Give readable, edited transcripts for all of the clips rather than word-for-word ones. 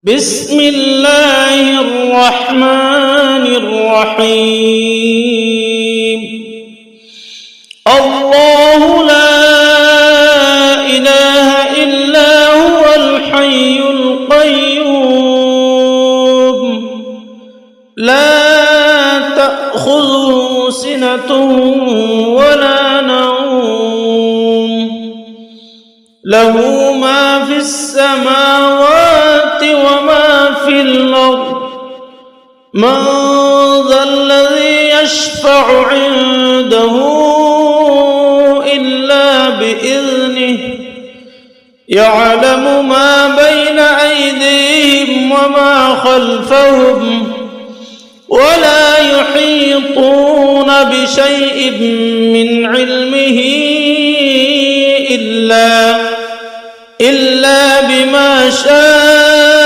بسم الله الرحمن الرحيم. الله لا إله إلا هو الحي القيوم لا تأخذه سنة ولا نوم له ما في السماوات وما في الأرض من ذا الذي يشفع عنده إلا بإذنه يعلم ما بين أيديهم وما خلفهم ولا يحيطون بشيء من علمه إلا بما شاء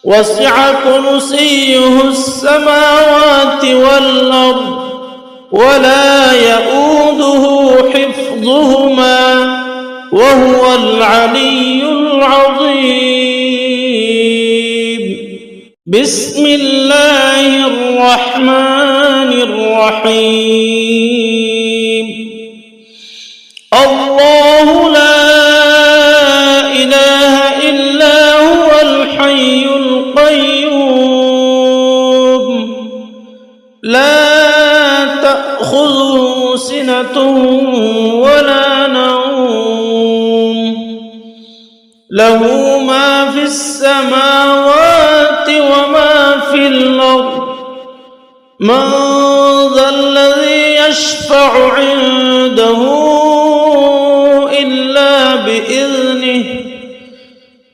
وسع كرسيه السماوات والأرض ولا يؤوده حفظهما وهو العلي العظيم. بسم الله الرحمن الرحيم. الله لا إله إلا هو الحي القيوم لا تأخذه سنة ولا نوم له ما في السماوات وما في الأرض من ذا الذي يشفع عنده إلا بإذنه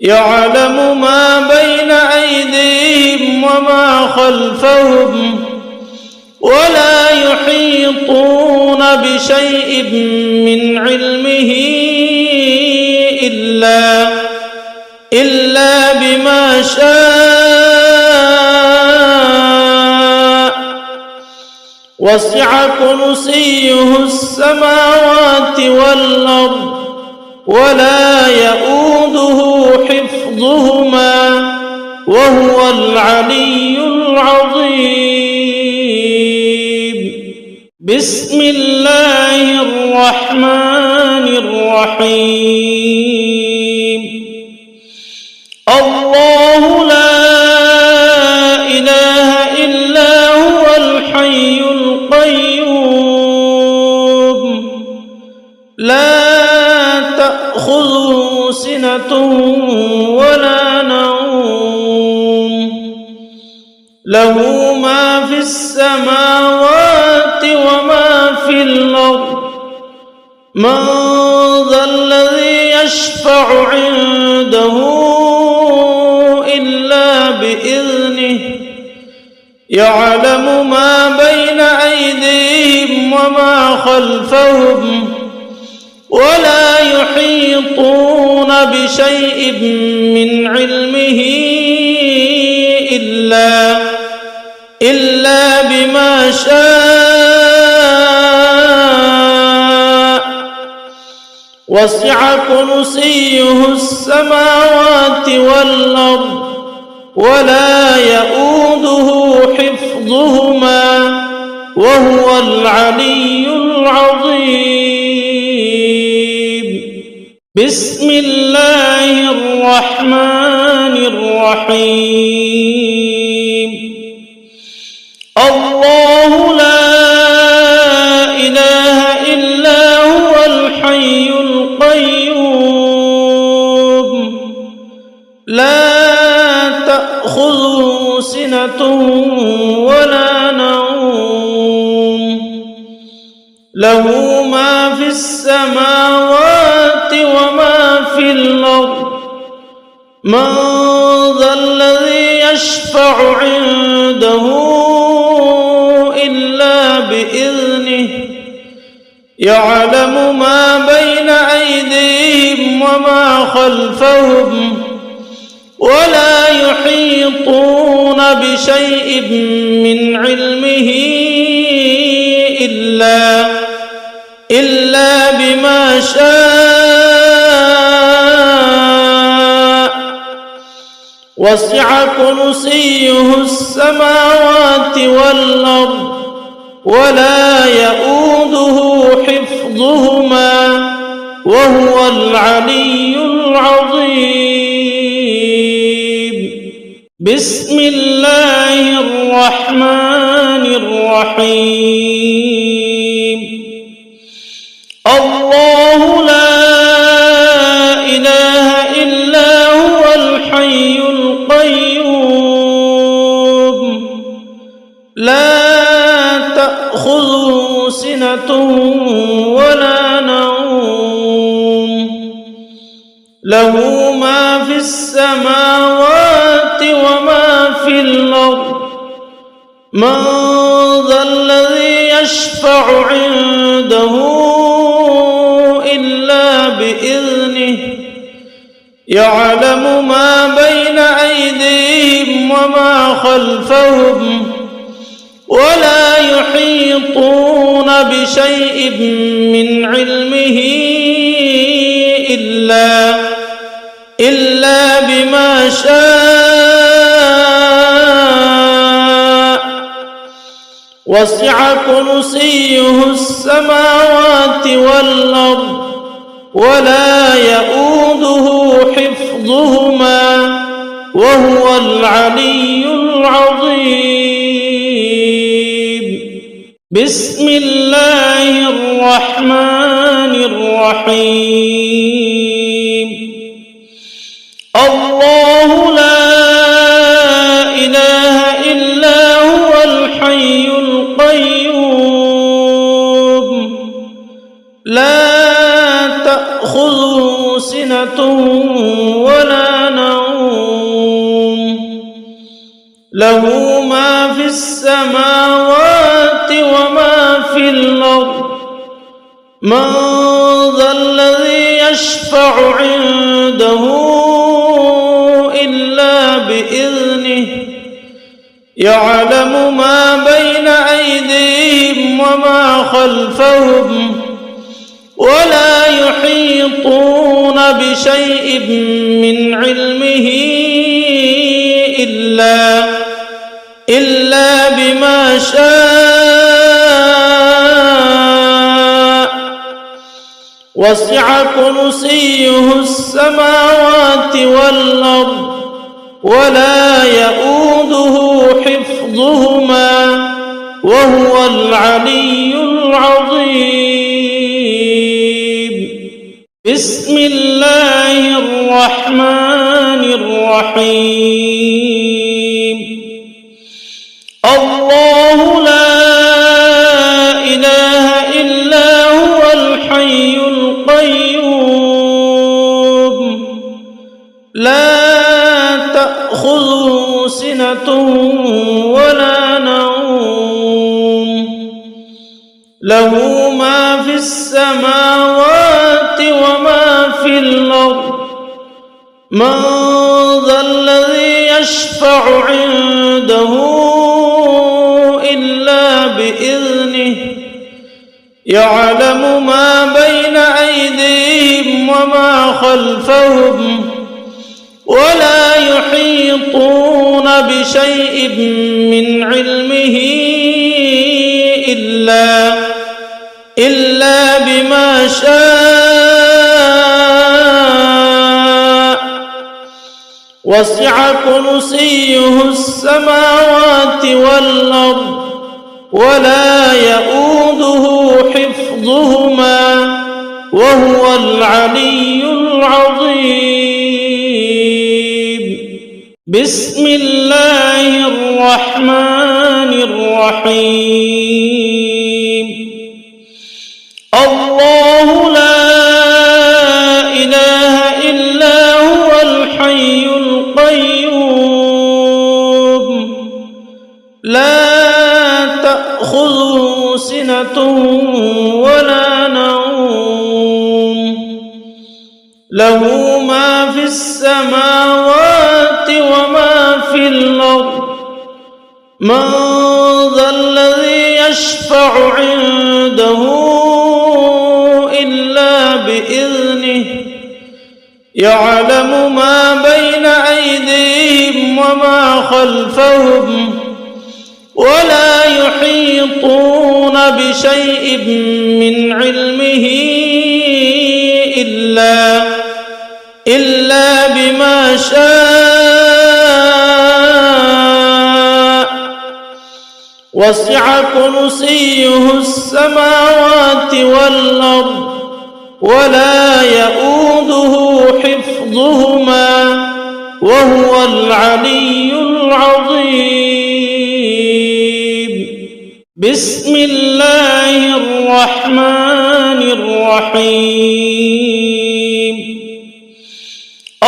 يعلم ما بين أيديهم وما خلفهم ولا يحيطون بشيء من علمه إلا بما شاء وسع كرسيه السماوات والأرض ولا يؤوده حفظهما وهو العلي العظيم. بسم الله الرحمن الرحيم. الله لا إله إلا هو الحي القيوم لا تأخذه سنة ولا نوم له ما في السماوات وما في الأرض من ذا الذي يشفع عنده إلا بإذنه يعلم ما بين أيديهم وما خلفهم ولا يحيطون بشيء من علمه إلا بما شاء وسع كرسيه السماوات والأرض ولا يؤوده حفظهما وهو العلي العظيم. بسم الله الرحمن الرحيم. الله لا إله إلا هو الحي القيوم لا تأخذه سنة ولا نوم له ما في السماوات وما في الأرض من ذا الذي يشفع عنده إلا بإذنه يعلم ما بين أيديهم وما خلفهم ولا يحيطون بشيء من علمه إلا بما شاء وسع كرسيه السماوات والأرض ولا يؤوده حفظهما وهو العلي العظيم. بسم الله الرحمن الرحيم. الله لا إله إلا هو الحي القيوم لا تأخذه سنة ولا نوم له ما في السماوات وما في الأرض من ذا الذي يشفع عنده إلا بإذنه يعلم ما بين أيديهم وما خلفهم ولا يحيطون بشيء من علمه إلا بما شاء وسع كرسيه السماوات والأرض ولا يؤوده حفظهما وهو العلي العظيم. بسم الله الرحمن الرحيم. الله لا إله إلا هو الحي القيوم لا تأخذه سنة ولا نوم له ما في السماوات وما في الأرض من ذا الذي يشفع عنده إلا بإذنه يعلم ما بين أيديهم وما خلفهم ولا يحيطون بشيء من علمه إلا بما شاء وسع كرسيه السماوات والأرض ولا يؤوده حفظهما وهو العلي العظيم. بسم الله الرحمن الرحيم. الله لا إله إلا هو الحي القيوم لا تأخذه سنة ولا نوم له ما في السماوات وما في الأرض من ذا الذي يشفع عنده إلا بإذنه يعلم ما بين أيديهم وما خلفهم ولا يحيطون بشيء من علمه إلا بما شاء وسع كرسيه السماوات والأرض ولا يؤوده حفظهما وهو العلي العظيم. بسم الله الرحمن الرحيم. الله لا إله إلا هو الحي القيوم لا تأخذه سنة ولا نوم له ما في السماوات وما في الأرض من ذا الذي يشفع عنده إلا بإذنه يعلم ما بين أيديهم وما خلفهم ولا يحيطون بشيء من علمه إلا بما شاء وسع كرسيه السماوات والأرض ولا يؤوده حفظهما وهو العلي العظيم. بسم الله الرحمن الرحيم.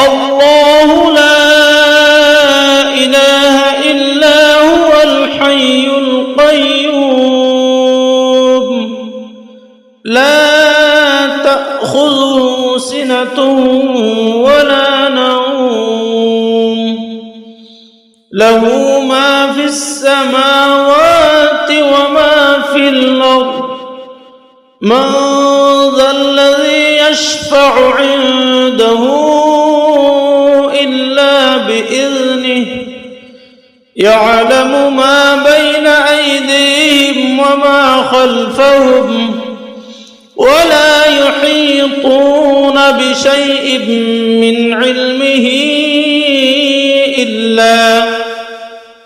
الله لا إله إلا هو الحي القيوم لا تأخذه سنة ولا نوم له ما في السماوات وما في الأرض من ذا الذي يشفع عنده إلا بإذنه يعلم ما بين أيديهم وما خلفهم ولا يحيطون بشيء من علمه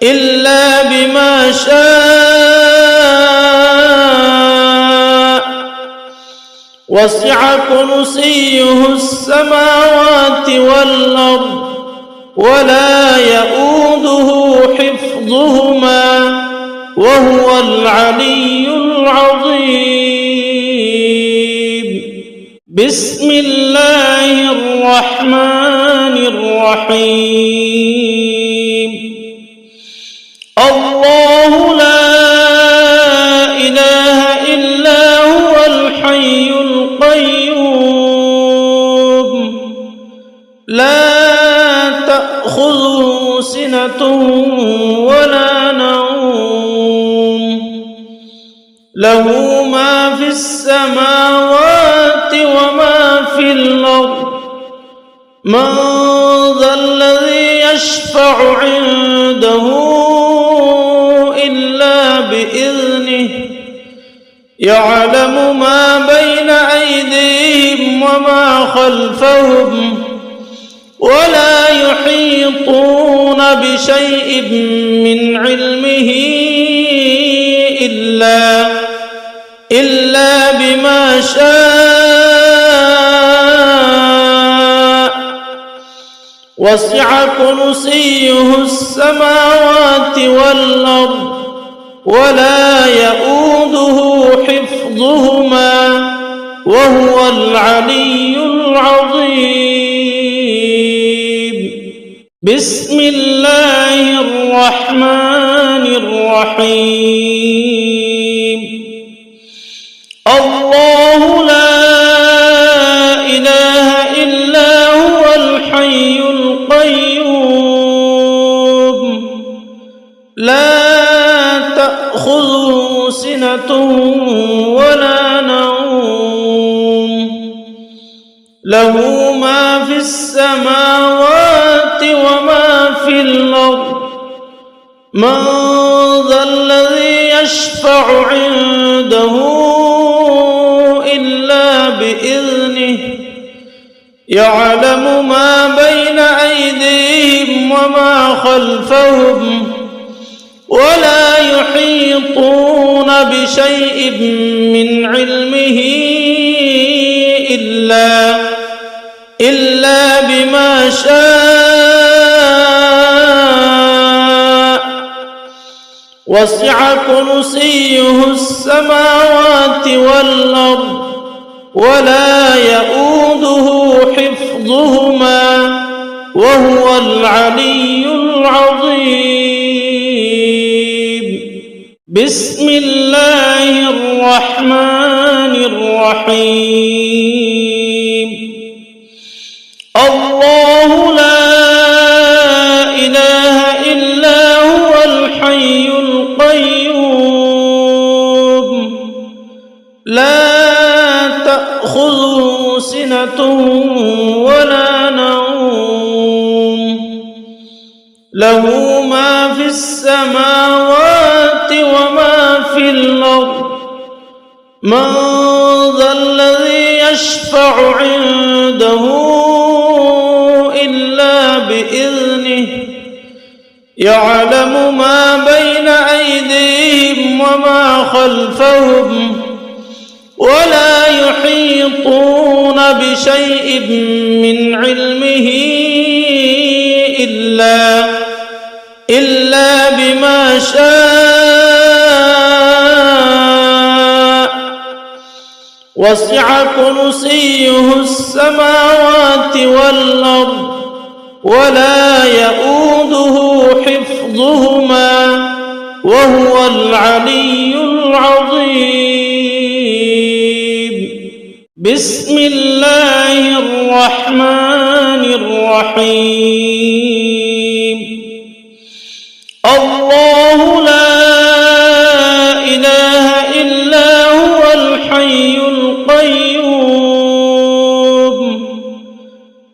إلا بما شاء وسع كرسيه السماوات والأرض ولا يؤوده حفظهما وهو العلي العظيم. بسم الله الرحمن الرحيم. الله لا إله إلا هو الحي القيوم لا تأخذه سنة ولا نوم له ما في السماوات وما في الأرض من ذا الذي يشفع عنده إلا بإذنه يعلم ما بين أيديهم وما خلفهم ولا يحيطون بشيء من علمه إلا بما شاء وسع كرسيه السماوات والأرض ولا يؤوده حفظهما وهو العلي العظيم. بسم الله الرحمن الرحيم. الله لا إله إلا هو الحي القيوم لا تأخذه سنة ولا نوم له ما في السماوات وما في الأرض من ذا الذي يشفع عنده إلا بإذنه يعلم ما بين أيديهم وما خلفهم ولا يحيطون بشيء من علمه إلا بما شاء وسع كرسيه السماوات والأرض ولا يؤوده حفظهما وهو العلي العظيم. بسم الله الرحمن الرحيم. الله لا إله إلا هو الحي القيوم لا تأخذه سنة ولا نوم له ما في السماوات وما في الأرض من ذا الذي يشفع عنده إلا بإذنه يعلم ما بين أيديهم وما خلفهم ولا يحيطون بشيء من علمه إلا بما شاء وسع كرسيه السماوات والأرض ولا يؤوده حفظهما وهو العلي العظيم. بسم الله الرحمن الرحيم. الله لا إله إلا هو الحي القيوم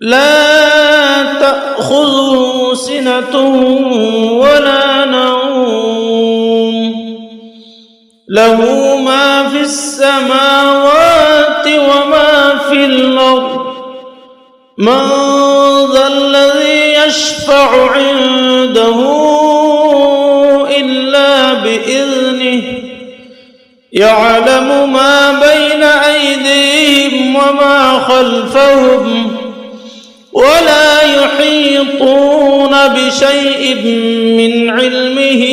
لا تأخذه سنة ولا نوم له ما في السماوات وما في الأرض من ذا الذي يشفع عنده إلا بإذنه يعلم ما بين أيديهم وما خلفهم ولا يحيطون بشيء من علمه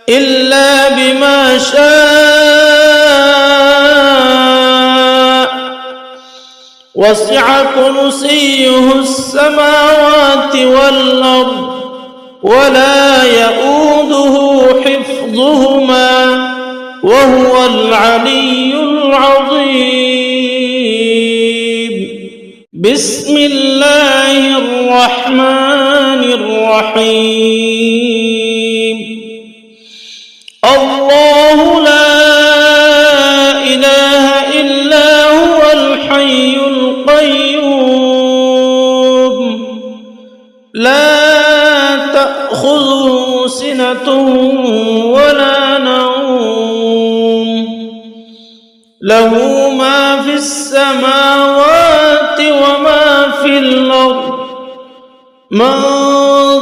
إلا بما شاء وسع كرسيه السماوات والأرض ولا يؤوده حفظهما وهو العلي العظيم. بسم الله الرحمن الرحيم. الله لا إله إلا هو الحي القيوم لا تأخذه سنة ولا نوم له ما في السماوات وما في الأرض من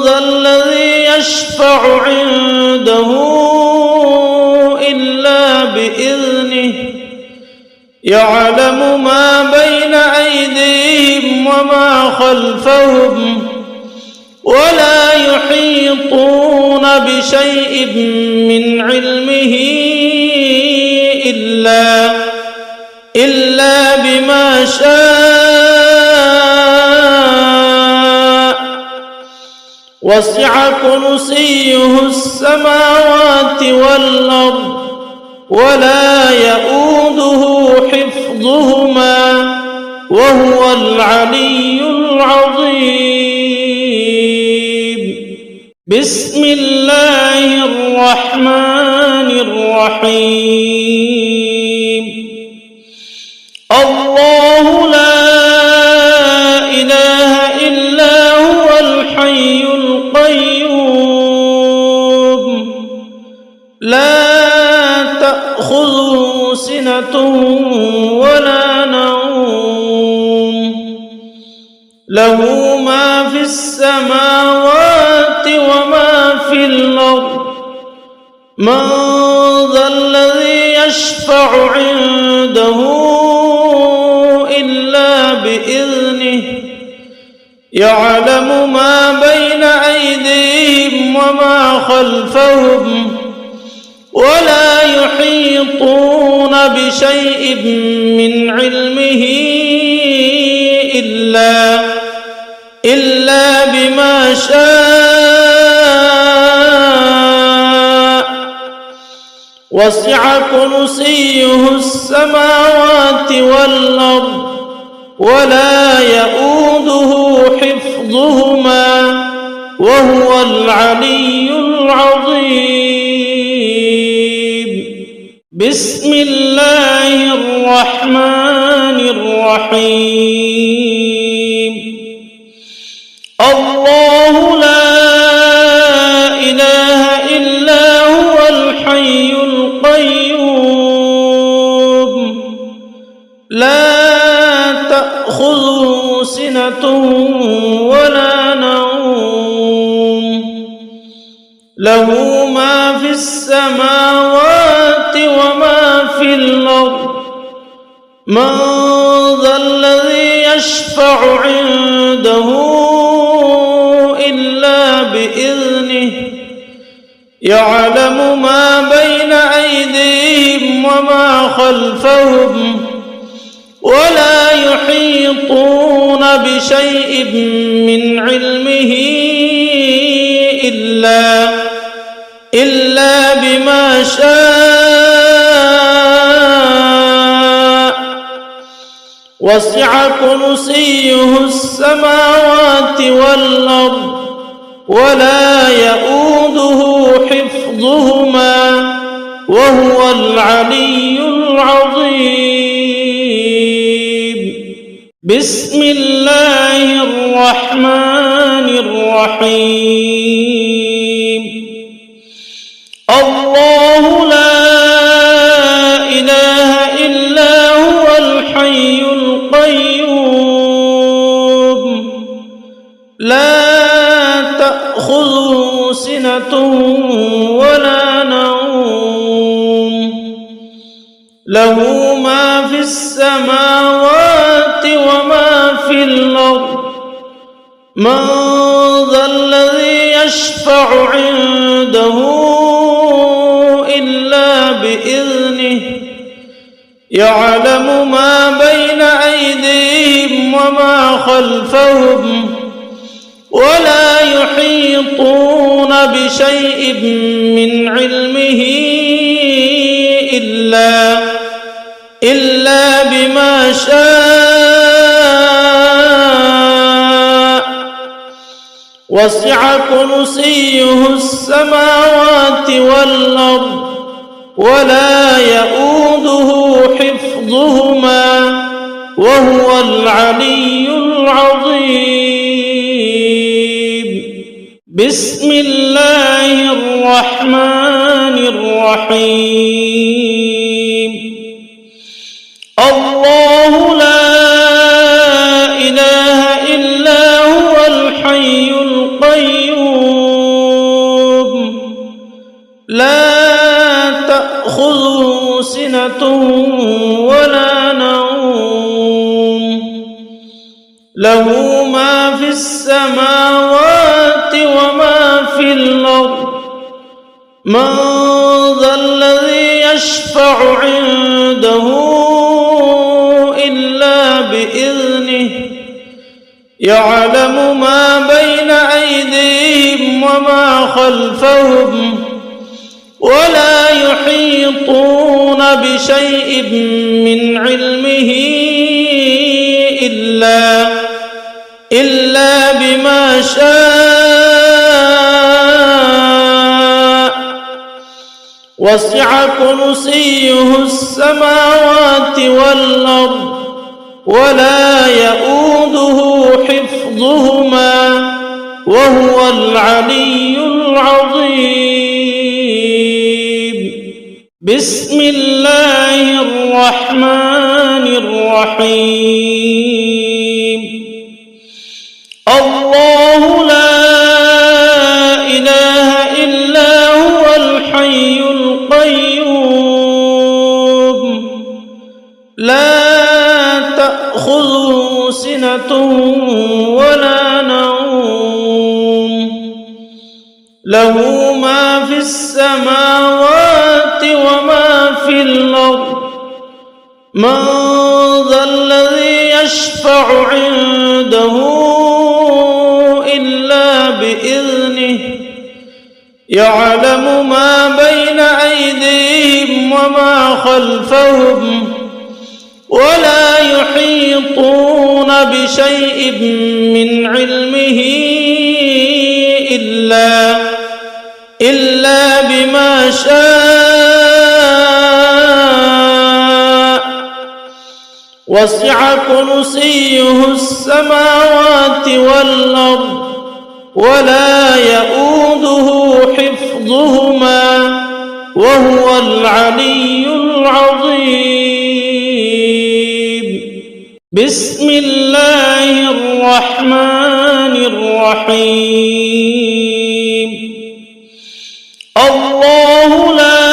ذا الذي يشفع عنده إلا بإذنه يعلم ما بين أيديهم وما خلفهم ولا يحيطون بشيء من علمه إلا بما شاء وسع كرسيه السماوات والأرض ولا يؤوده حفظهما وهو العلي العظيم. بسم الله الرحمن الرحيم. الله لا إله إلا هو الحي القيوم لا تأخذه سنة ولا نوم له ما في السماوات وما في الأرض من ذا الذي يشفع عنده إلا بإذنه يعلم ما بين أيديهم وما خلفهم ولا يحيطون بشيء من علمه إلا بما شاء وسع كرسيه السماوات والأرض ولا يؤوده حفظهما وهو العلي العظيم. بسم الله الرحمن الرحيم. الله لا إله إلا هو الحي القيوم لا تأخذه سنة ولا نوم له ما في السماوات وما في الأرض من ذا الذي يشفع عنده إلا بإذنه يعلم ما بين أيديهم وما خلفهم ولا يحيطون بشيء من علمه إلا بما شاء وسع كرسيه السماوات والأرض ولا يؤوده حفظهما وهو العلي العظيم بسم الله الرحمن الرحيم الله لا إله إلا هو الحي القيوم لا تأخذه سنة ولا نوم له ما في السماوات وما في الأرض من ذا الذي يشفع عنده إلا بإذنه يعلم ما بين أيديهم وما خلفهم ولا يحيطون بشيء من علمه إلا بما شاء وسع كرسيه السماوات والأرض ولا يؤوده حفظهما وهو العلي العظيم بسم الله الرحمن الرحيم الله لا إله إلا هو الحي القيوم لا تأخذه سنة ولا نوم له ما في السماوات وما في الأرض من ذا الذي يشفع عنده إلا بإذنه يعلم ما بين أيديهم وما خلفهم ولا يحيطون بشيء من علمه إلا بما شاء وسع كرسيه السماوات والأرض ولا يؤوده حفظهما وهو العلي العظيم بسم الله الرحمن الرحيم الله لا إله إلا هو الحي القيوم لا تأخذه سنة ولا نوم له ما في السماوات وما في الأرض من ذا الذي يشفع عنده إلا بإذنه يعلم ما بين أيديهم وما خلفهم ولا يحيطون بشيء من علمه إلا بما شاء وسع كرسيه السماوات والأرض ولا يؤوده حفظهما وهو العلي العظيم. بسم الله الرحمن الرحيم. الله لا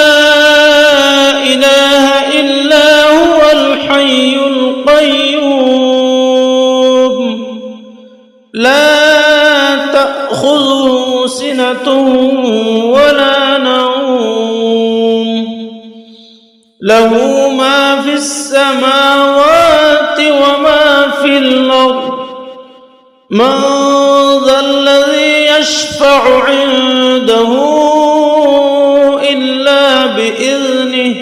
إله إلا هو الحي القيوم لا تأخذه سنة ولا نوم له ما في السماوات وما في الأرض من ذا الذي يشفع عنده إلا بإذنه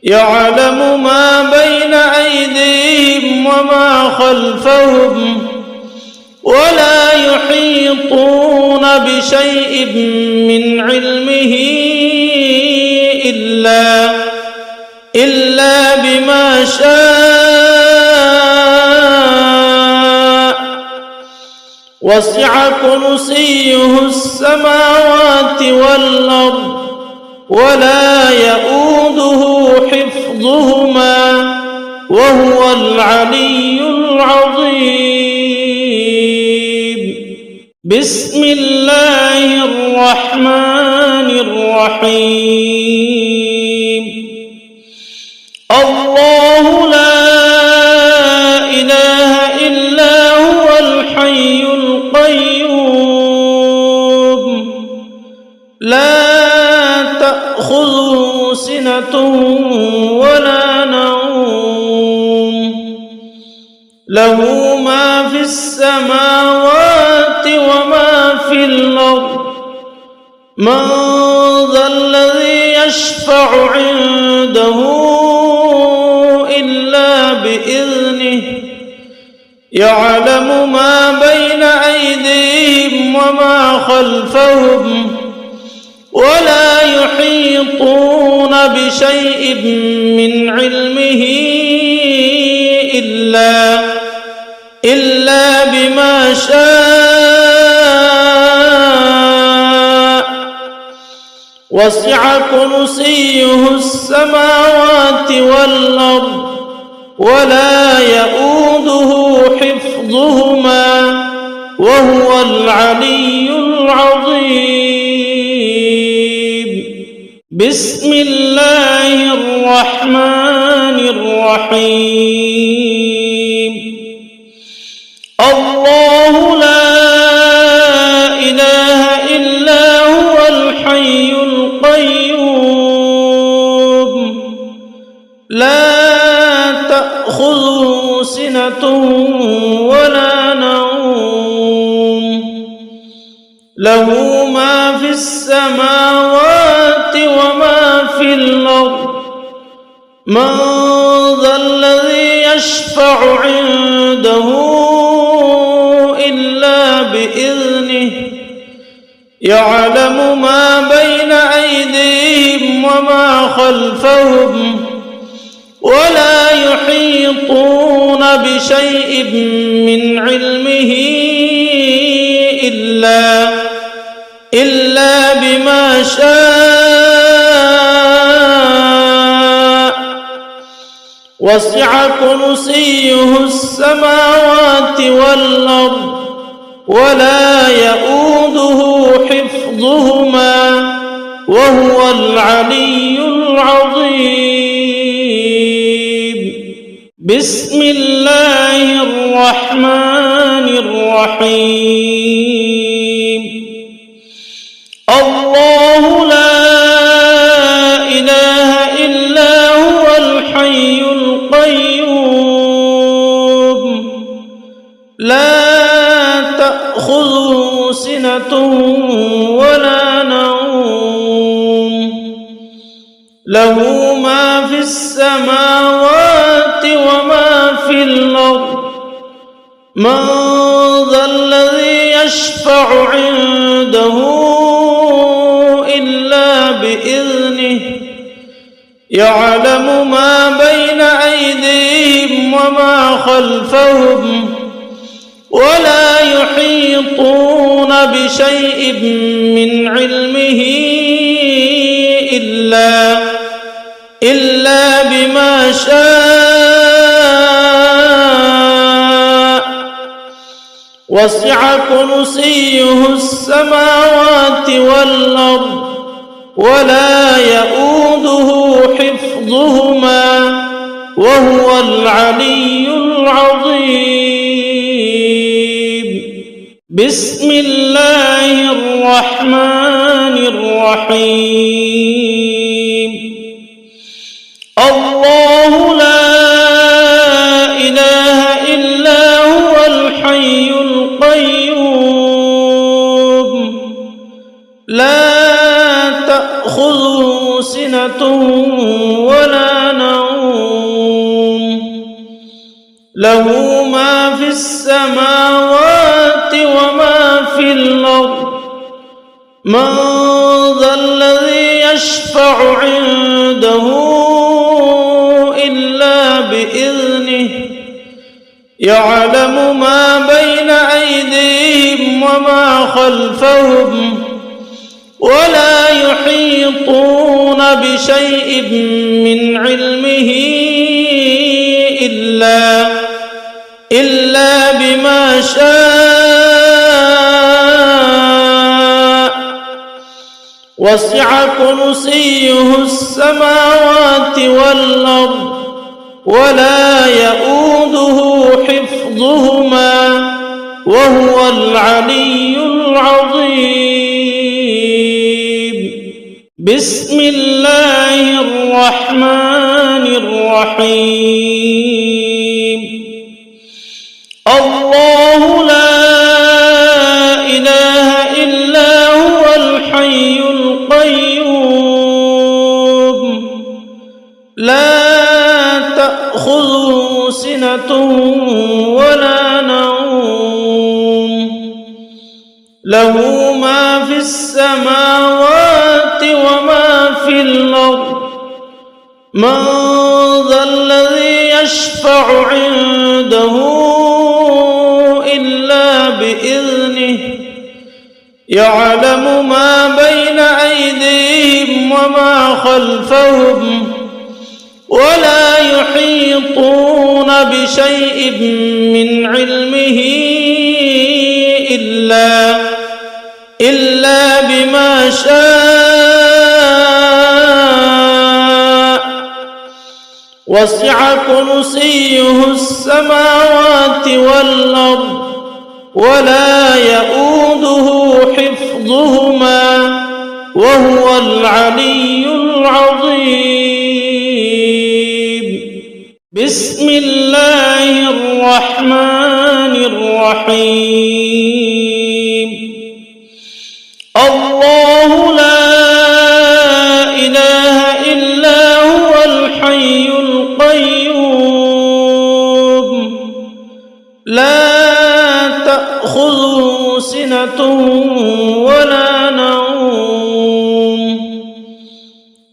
يعلم ما بين أيديهم وما خلفهم ولا يحيطون بشيء من علمه إلا بما شاء وسع كرسيه السماوات والأرض ولا يؤوده حفظهما وهو العلي العظيم. بسم الله الرحمن الرحيم. الله لا إله إلا هو الحي القيوم لا تأخذه سنة ولا نوم له ما في السماوات وما في الأرض من ذا الذي يشفع عنده إلا بإذنه يعلم ما بين أيديهم وما خلفهم ولا يحيطون بشيء من علمه إلا بما شاء وسع كرسيه السماوات والأرض ولا يؤوده حفظهما وهو العلي العظيم. بسم الله الرحمن الرحيم. الله لا إله إلا هو الحي القيوم لا تأخذه سنة ولا نوم له ما في السماوات وما في الأرض من ذا الذي يشفع عنده إلا بإذنه يعلم ما بين أيديهم وما خلفهم ولا يحيطون بشيء من علمه إلا بما شاء وسع كرسيه السماوات والأرض ولا يؤوده حفظهما وهو العلي العظيم. بسم الله الرحمن الرحيم. الله لا إله إلا هو الحي القيوم لا تأخذه سنة ولا نوم له ما في السماوات وما في الأرض من ذا الذي يشفع عنده إلا بإذنه يعلم ما بين أيديهم وما خلفهم ولا يحيطون بشيء من علمه إلا بما شاء وسع كرسيه السماوات والأرض ولا يؤوده حفظهما وهو العلي العظيم. بسم الله الرحمن الرحيم. الله لا إله إلا هو الحي القيوم لا تأخذه سنة ولا نوم له ما في السماوات وما في الأرض من ذا الذي يشفع عنده إلا بإذنه يعلم ما بين أيديهم وما خلفهم ولا يحيطون بشيء من علمه إلا بما شاء وسع كرسيه السماوات والأرض ولا يؤوده حفظهما وهو العلي العظيم. بسم الله الرحمن الرحيم. الله لا إله إلا هو الحي القيوم لا تأخذه سنة ولا نوم له ما في السماوات وما في الأرض من ذا الذي يشفع عنده إلا بإذنه يعلم ما بين أيديهم وما خلفهم ولا يحيطون بشيء من علمه إلا بما شاء وسع كرسيه السماوات والأرض ولا يؤوده حفظهما وهو العلي العظيم. بسم الله الرحمن الرحيم. الله لا إله إلا هو الحي القيوم لا تأخذه سنة ولا نوم له ما في السماوات وما في الأرض من ذا الذي يشفع عنده إلا بإذنه يعلم ما بين أيديهم وما خلفهم ولا يحيطون بشيء من علمه إلا بما شاء وسع كرسيه السماوات والأرض ولا يؤوده حفظهما وهو العلي العظيم. بسم الله الرحمن الرحيم. الله لا إله إلا هو الحي القيوم لا تأخذه سنة ولا نوم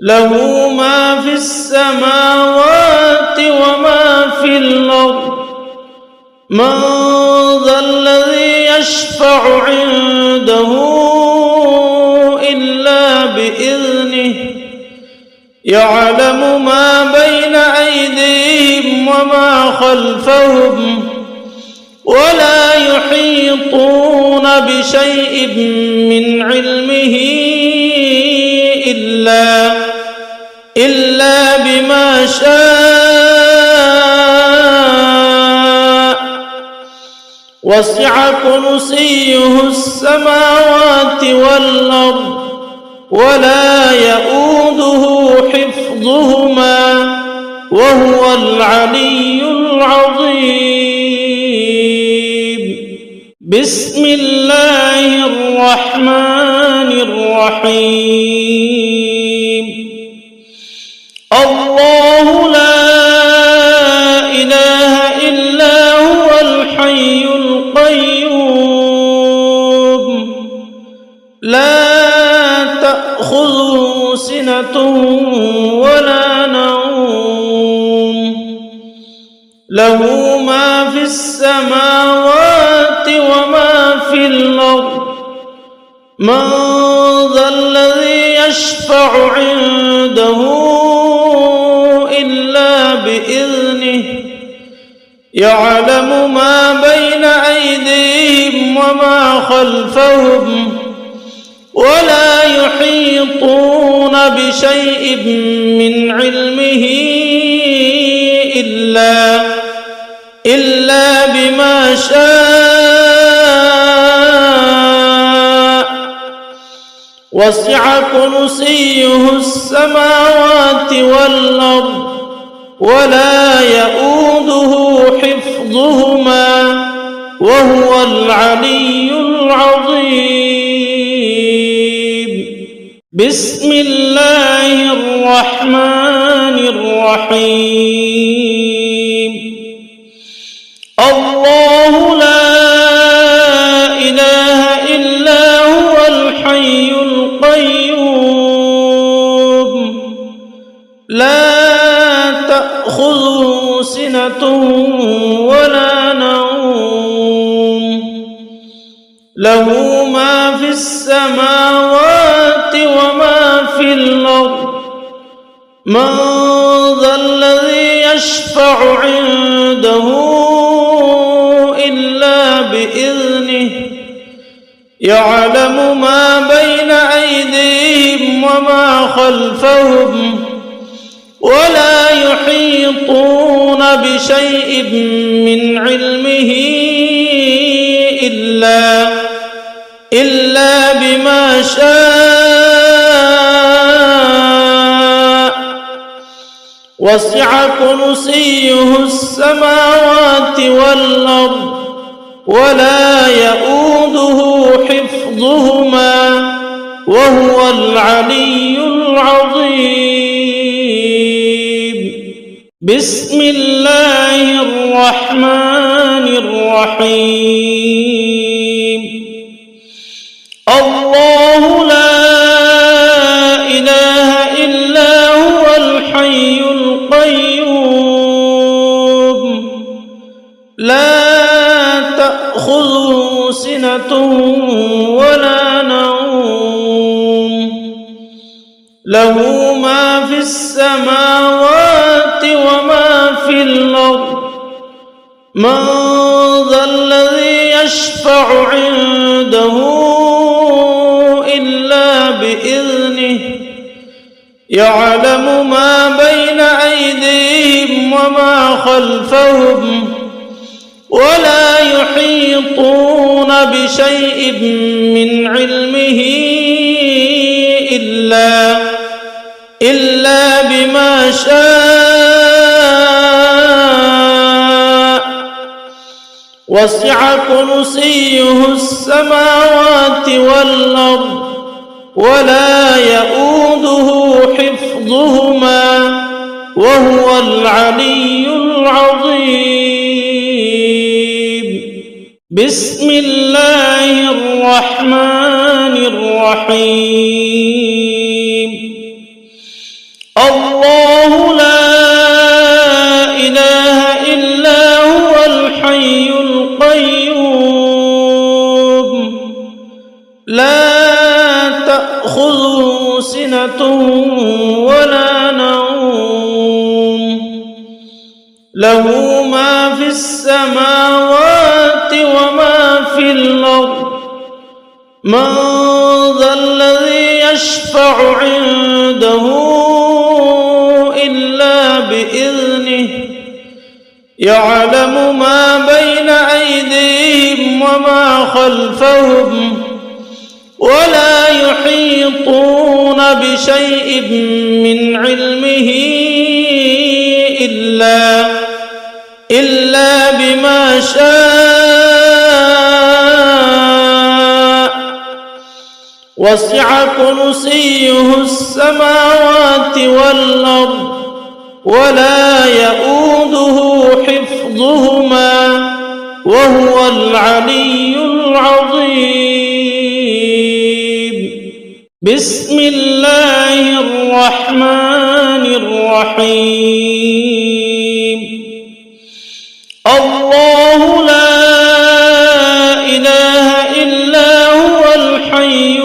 له ما في السماوات وما في الأرض من ذا الذي يشفع عنده إلا بإذنه يعلم ما بين أيديهم وما خلفهم ولا يحيطون بشيء من علمه إلا بما شاء وسع كرسيه السماوات والأرض ولا يؤوده حفظهما وهو العلي العظيم. بسم الله الرحمن الرحيم. الله لا إله إلا هو الحي القيوم لا تأخذه سنة ولا نوم له ما في السماوات وما في الأرض من ذا الذي يشفع عنده إلا بإذنه يعلم ما بين أيديهم وما خلفهم ولا يحيطون بشيء من علمه إلا بما شاء وسع كرسيه السماوات والأرض ولا يؤوده حفظهما وهو العلي العظيم. بسم الله الرحمن الرحيم. الله لا إله إلا هو الحي القيوم لا تأخذه سنة ولا نوم له ما في السماوات وما في الأرض من ذا الذي يشفع عنده إلا بإذنه يعلم ما بين أيديهم وما خلفهم ولا يحيطون بشيء من علمه إلا بما شاء وسع كرسيه السماوات والأرض ولا يؤوده حفظهما وهو العلي العظيم. بسم الله الرحمن الرحيم. الله لا إله إلا هو الحي القيوم لا تأخذه سنة ولا نوم له ما في السماوات وما في الأرض من ذا الذي يشفع عنده إلا بإذنه يعلم ما بين أيديهم وما خلفهم ولا يحيطون بشيء من علمه إلا بما شاء وسع كرسيه السماوات والأرض ولا يؤوده حفظهما وهو العلي العظيم. بسم الله الرحمن الرحيم. الله لا إله إلا هو الحي القيوم لا تأخذه سنة ولا نوم له ما في السماوات وما في الأرض من ذا الذي يشفع عنده إلا بإذنه يعلم ما بين أيديهم وما خلفهم ولا يحيطون بشيء من علمه إلا بما شاء وسع كرسيه السماوات والأرض ولا يؤوده حفظهما وهو العلي العظيم. بسم الله الرحمن الرحيم. الله لا إله إلا هو الحي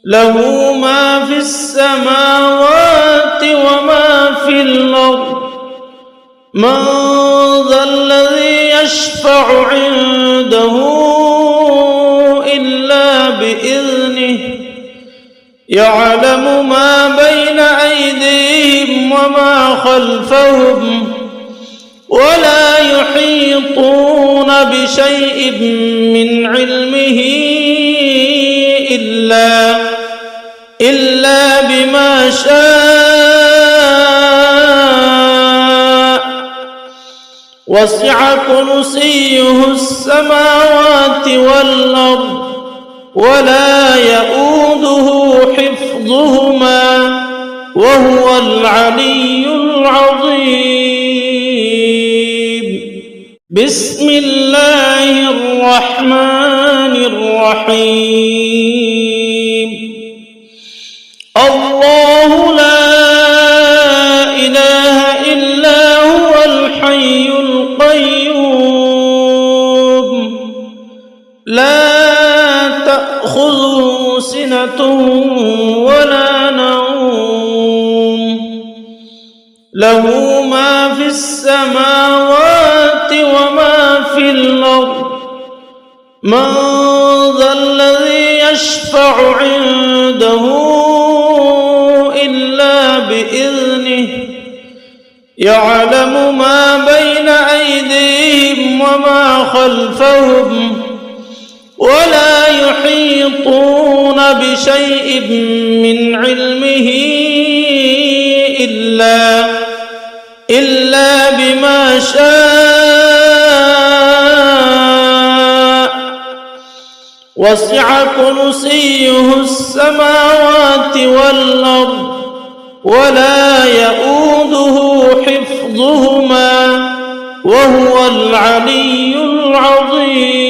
له ما في السماوات وما في الأرض من ذا الذي يشفع عنده إلا بإذنه يعلم ما بين أيديهم وما خلفهم ولا يحيطون بشيء من علمه إلا بما شاء وسع كرسيه السماوات والأرض ولا يؤوده حفظهما وهو العلي العظيم. بسم الله الرحمن الرحيم. الله لا إله إلا هو الحي القيوم لا تأخذه سنة ولا نوم له ما في السماوات وما في الأرض من ذا الذي يشفع عنده إلا بإذنه يعلم ما بين أيديهم وما خلفهم ولا يحيطون بشيء من علمه إلا بما شاء وسع كرسيه السماوات والأرض ولا يؤوده حفظهما وهو العلي العظيم.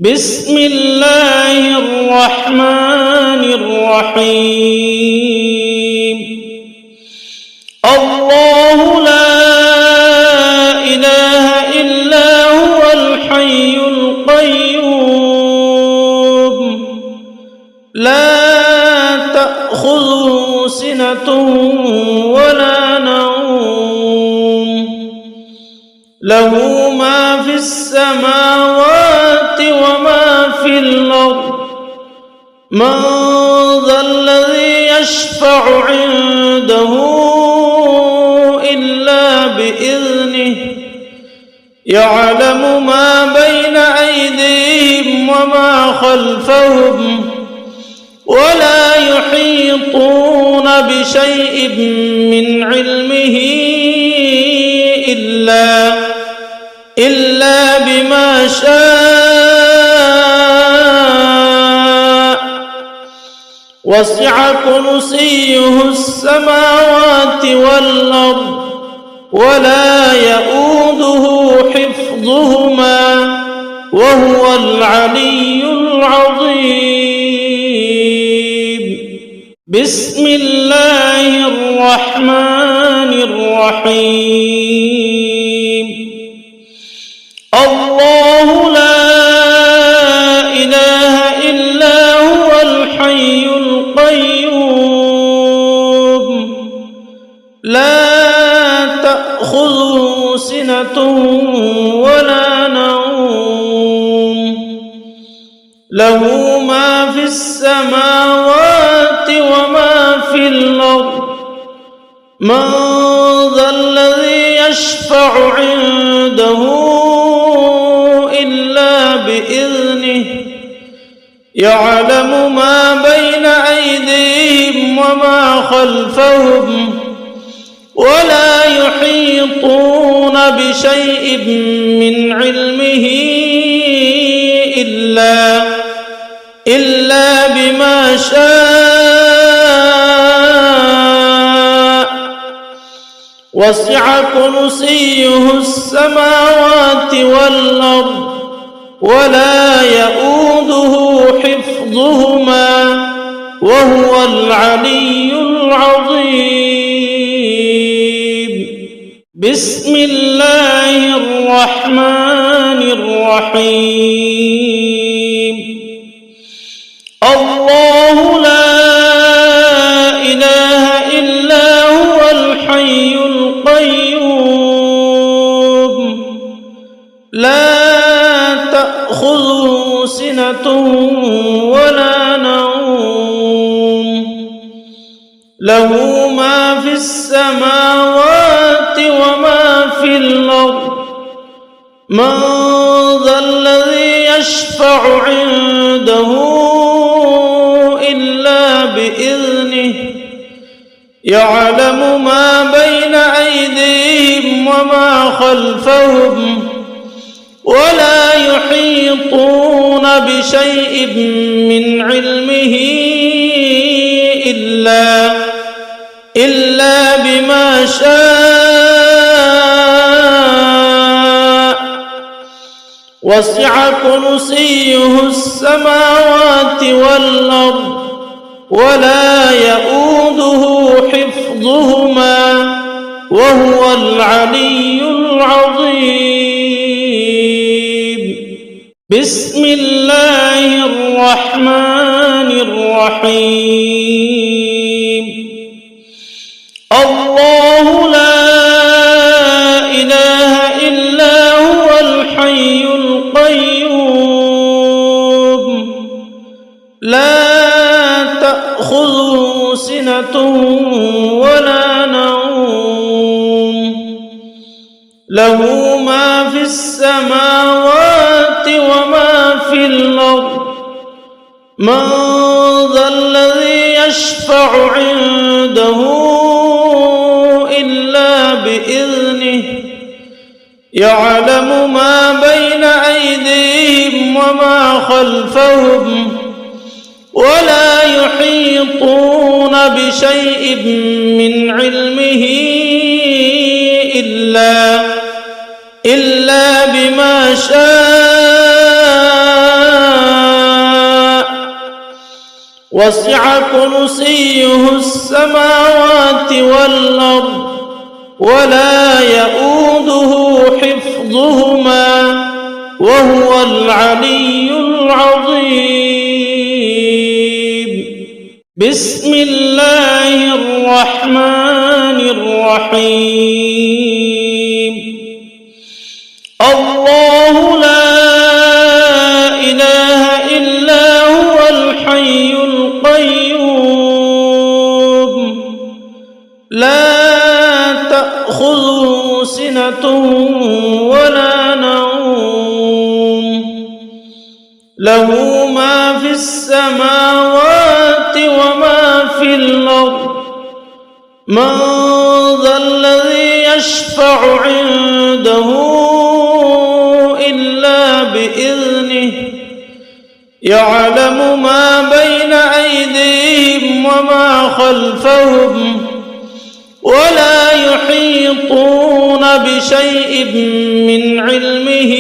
بسم الله الرحمن الرحيم. الله لا إله إلا هو الحي القيوم لا تأخذه سنة ولا نوم له ما في السماوات وما في الأرض من ذا الذي يشفع عنده إلا بإذنه يعلم ما بين أيديهم وما خلفهم ولا يحيطون بشيء من علمه إلا بما شاء وسع كرسيه السماوات والأرض ولا يؤوده حفظهما وهو العلي العظيم. بسم الله الرحمن الرحيم. الله لا إله إلا هو الحي القيوم لا تأخذه سنة ولا نوم له ما في السماوات وما في الأرض من ذا الذي يشفع عنده إلا بإذنه يعلم ما بين أيديهم وما خلفهم ولا يحيطون بشيء من علمه إلا بما شاء وسع كرسيه السماوات والأرض ولا يؤوده حفظهما وهو العلي العظيم. بسم الله الرحمن الرحيم. تأخذه سنة ولا نوم له ما في السماوات وما في الأرض من ذا الذي يشفع عنده إلا بإذنه يعلم ما بين أيديهم وما خلفهم ولا يحيطون بشيء من علمه إلا بما شاء وسع كرسيه السماوات والأرض ولا يؤوده حفظهما وهو العلي العظيم بسم الله الرحمن الرحيم الله لا إله إلا هو الحي القيوم لا تأخذه سنة ولا نوم له ما في السماوات وما في الأرض من ذا الذي يشفع عنده إلا بإذنه يعلم ما بين أيديهم وما خلفهم ولا يحيطون بشيء من علمه إلا بما شاء وسع كرسيه السماوات والأرض ولا يؤوده حفظهما وهو العلي العظيم بسم الله الرحمن الرحيم الله لا إله إلا هو الحي القيوم لا تأخذه سنة ولا نوم له ما في السماوات وما في الأرض من ذا الذي يشفع عنده إلا بإذنه يعلم ما بين أيديهم وما خلفهم ولا يحيطون بشيء من علمه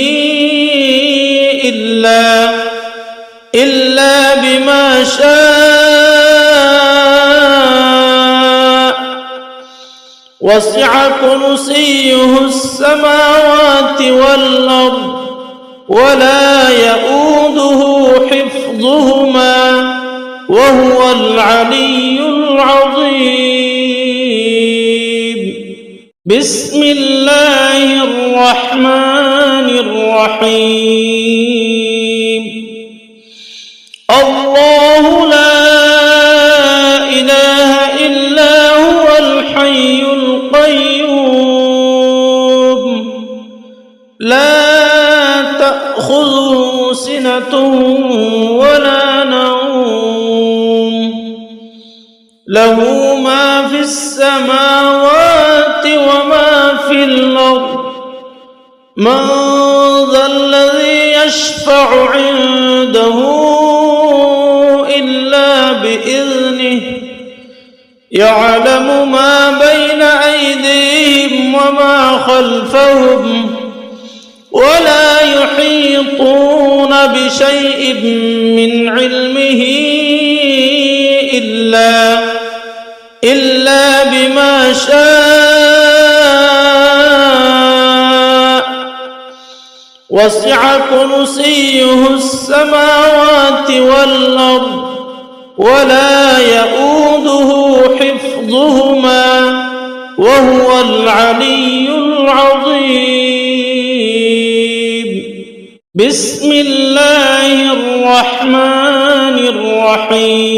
إلا بما شاء وسع كرسيه السماوات والأرض ولا يؤوده حفظهما وهو العلي العظيم بسم الله الرحمن الرحيم الله لا إله إلا هو الحي القيوم لا تأخذه سنة ولا نوم له ما في السماوات وما في الأرض من ذا الذي يشفع عنده إلا بإذنه يعلم ما بين أيديهم وما خلفهم ولا يحيطون بشيء من علمه إلا بما شاء وسع كرسيه السماوات والأرض ولا يؤوده حفظهما وهو العلي العظيم بسم الله الرحمن الرحيم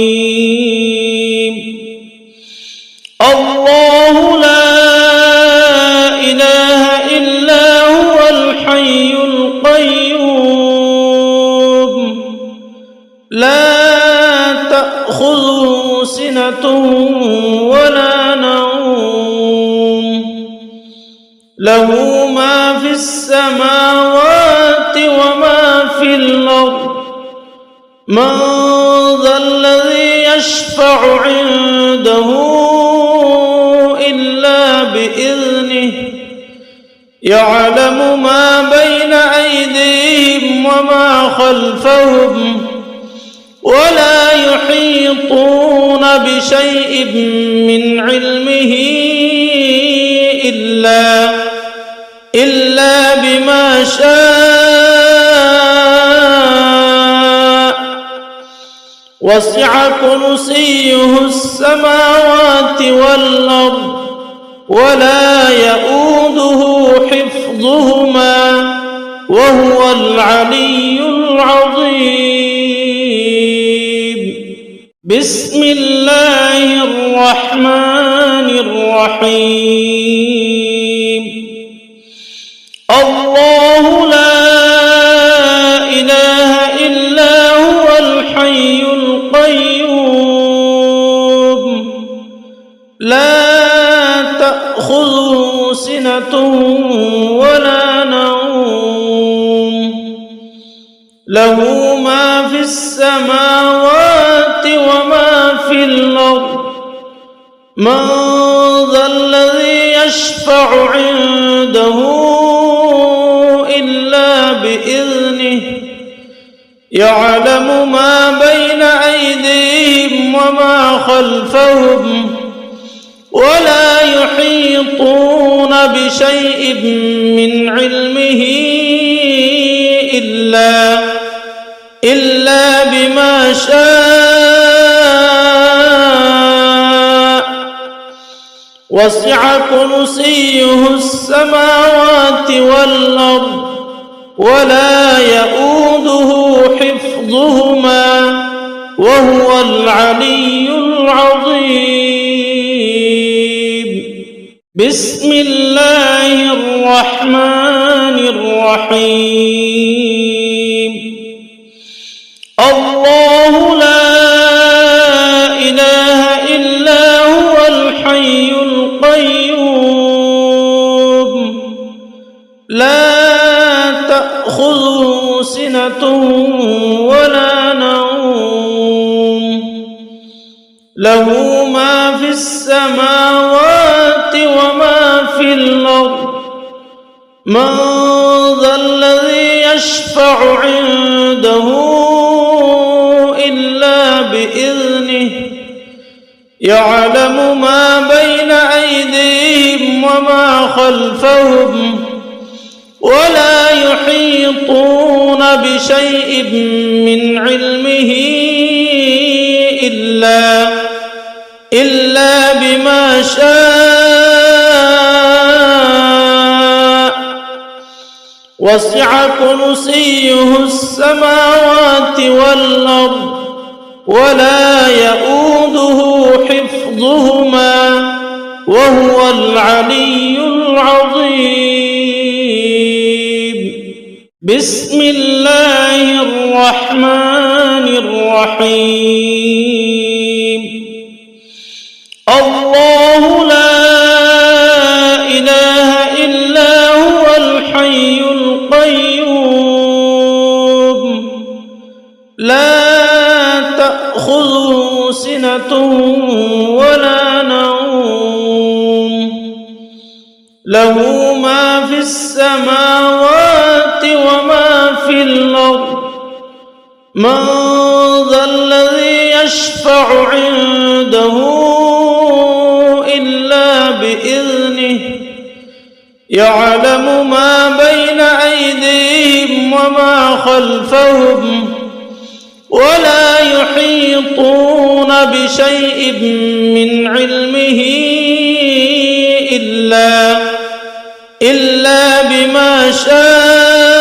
الله لا إله إلا هو الحي القيوم لا تأخذه سنة ولا نوم له ما في السماوات وما في الأرض من ذا الذي يشفع عنده إلا بإذنه يعلم ما بين أيديهم وما خلفهم ولا يحيطون بشيء من علمه إلا بما شاء وسع كرسيه السماوات والأرض ولا يؤوده حفظهما وهو العلي العظيم بسم الله الرحمن الرحيم الله لا إله إلا هو الحي القيوم لا تأخذه سنة ولا نوم له ما في السماوات وما في الأرض من ذا الذي يشفع عنده إلا بإذنه يعلم ما بين أيديهم وما خلفهم ولا يحيطون بشيء من علمه إلا بما شاء وسع كرسيه السماوات والأرض ولا يؤوده حفظهما وهو العلي العظيم بسم الله الرحمن الرحيم الله لا إله إلا هو الحي القيوم لا تأخذه سنة ولا نوم له ما في السماوات وما في الأرض من ذا الذي يشفع عنده إلا بإذنه يعلم ما بين أيديهم وما خلفهم ولا يحيطون بشيء من علمه إلا بما شاء وسع كرسيه السماوات والأرض ولا يؤوده حفظهما وهو العلي العظيم بسم الله الرحمن الرحيم الله لا إله إلا هو الحي القيوم لا تأخذه سنة ولا نوم له ما في السماوات وما في الأرض من ذا الذي يشفع عنده إلا بإذنه يعلم ما بين أيديهم وما خلفهم ولا يحيطون بشيء من علمه إلا بما شاء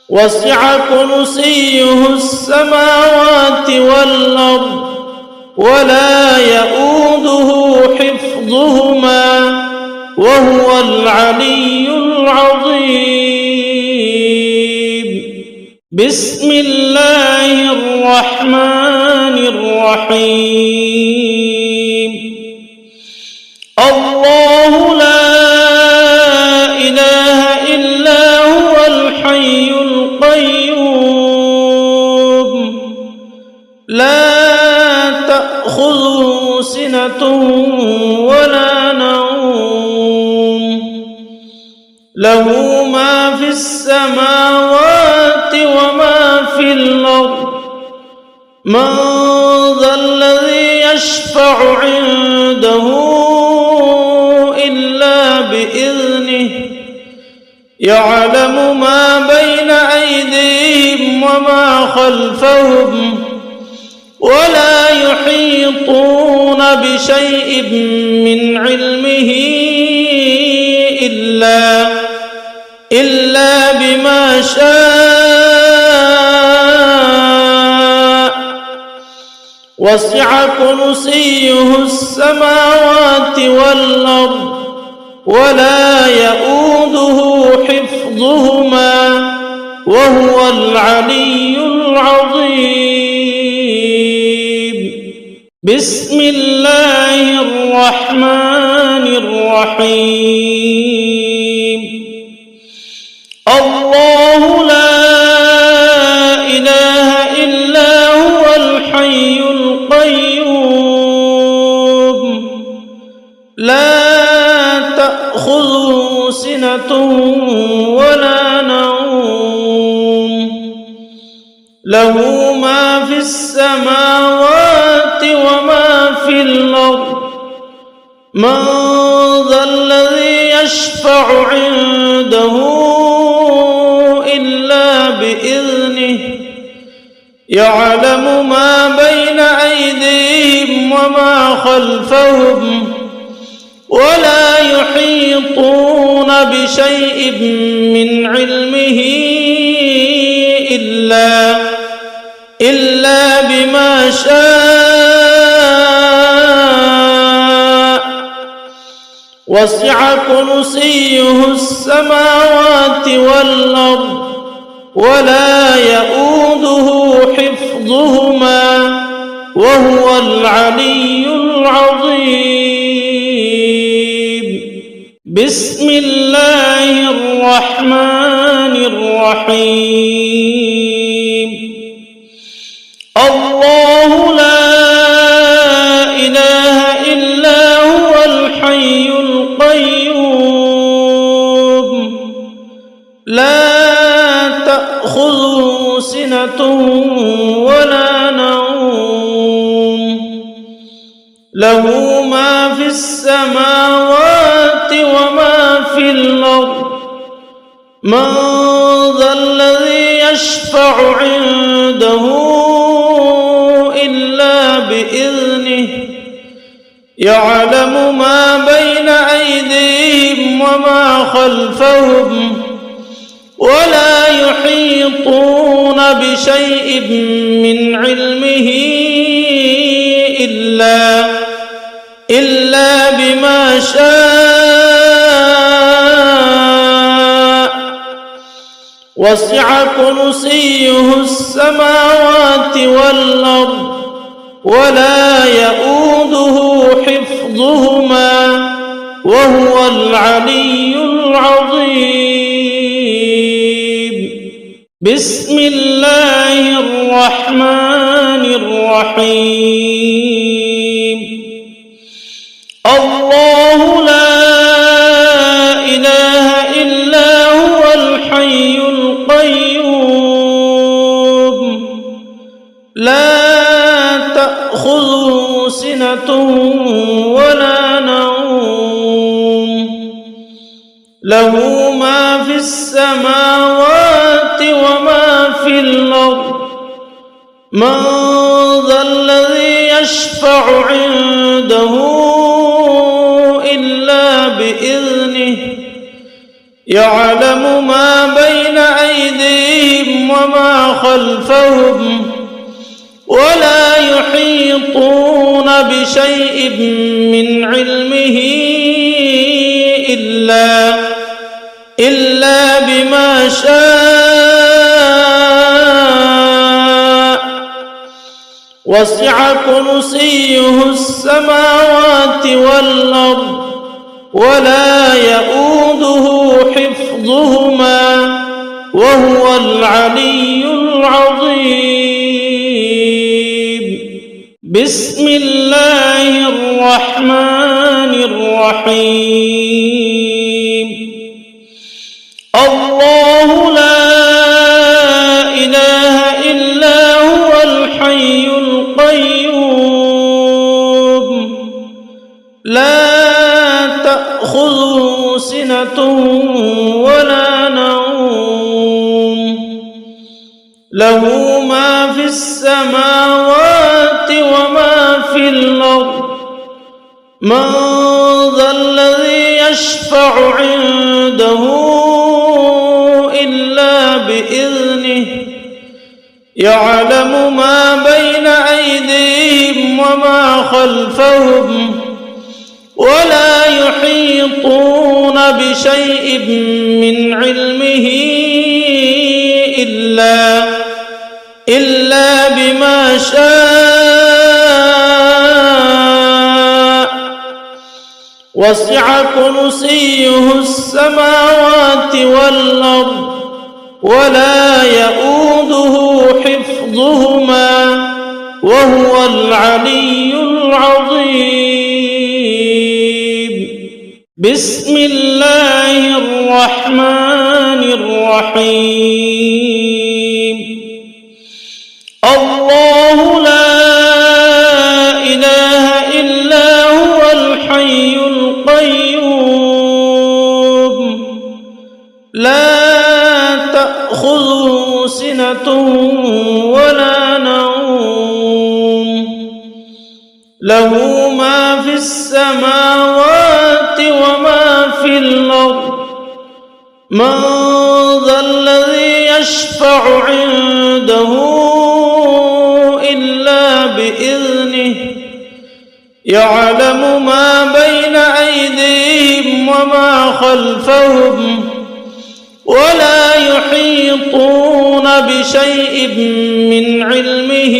وسع كرسيه السماوات والأرض ولا يؤوده حفظهما وهو العلي العظيم. بسم الله الرحمن الرحيم. الله لا إله إلا هو الحي القيوم لا تأخذه سنة ولا نوم له ما في السماوات وما في الأرض من ذا الذي يشفع عنده إلا بإذنه يعلم ما بين أيديهم وما خلفهم ولا يحيطون بشيء من علمه إلا بما شاء وسع كرسيه السماوات والأرض ولا يؤوده حفظهما وهو العلي العظيم. بسم الله الرحمن الرحيم. الله لا إله إلا هو الحي القيوم لا تأخذه سنة ولا نوم له ما في السماوات وما في الأرض من ذا الذي يشفع عنده إلا بإذنه يعلم ما بين أيديهم وما خلفهم ولا يحيطون بشيء من علمه إلا بما شاء وسع كرسيه السماوات والأرض ولا يؤوده حفظهما وهو العلي العظيم. بسم الله الرحمن الرحيم. الله لا إله إلا هو الحي القيوم لا تأخذه سنة ولا نوم له ما في السماوات وما في الأرض من ذا الذي يشفع عنده إلا بإذنه يعلم ما بين أيديهم وما خلفهم ولا يحيطون بشيء من علمه إلا بما شاء وسع كرسيه السماوات والأرض ولا يؤوده حفظهما وهو العلي العظيم. بسم الله الرحمن الرحيم. الله لا إله إلا هو الحي القيوم لا تأخذه سنة ولا نوم له ما في السماوات وما في الأرض من ذا الذي يشفع عنده إلا بإذنه يعلم ما بين أيديهم وما خلفهم ولا يحيطون بشيء من علمه إلا بما شاء وسع كرسيه السماوات والأرض ولا يؤوده حفظهما وهو العلي العظيم. بسم الله الرحمن الرحيم. الله لا إله إلا هو الحي القيوم لا تأخذه سنة ولا نوم له ما في السماوات وما في الأرض من ذا الذي يشفع عنده إلا بإذنه يعلم ما بين أيديهم وما خلفهم ولا يحيطون بشيء من علمه إلا بما شاء وسع كرسيه السماوات والأرض ولا يؤوده حفظهما وهو العلي العظيم. بسم الله الرحمن الرحيم. الله لا إله إلا هو الحي القيوم لا تأخذه سنة ولا نوم له ما في السماوات وما في الأرض من ذا الذي يشفع عنده إلا بإذنه يعلم ما بين أيديهم وما خلفهم ولا يحيطون بشيء من علمه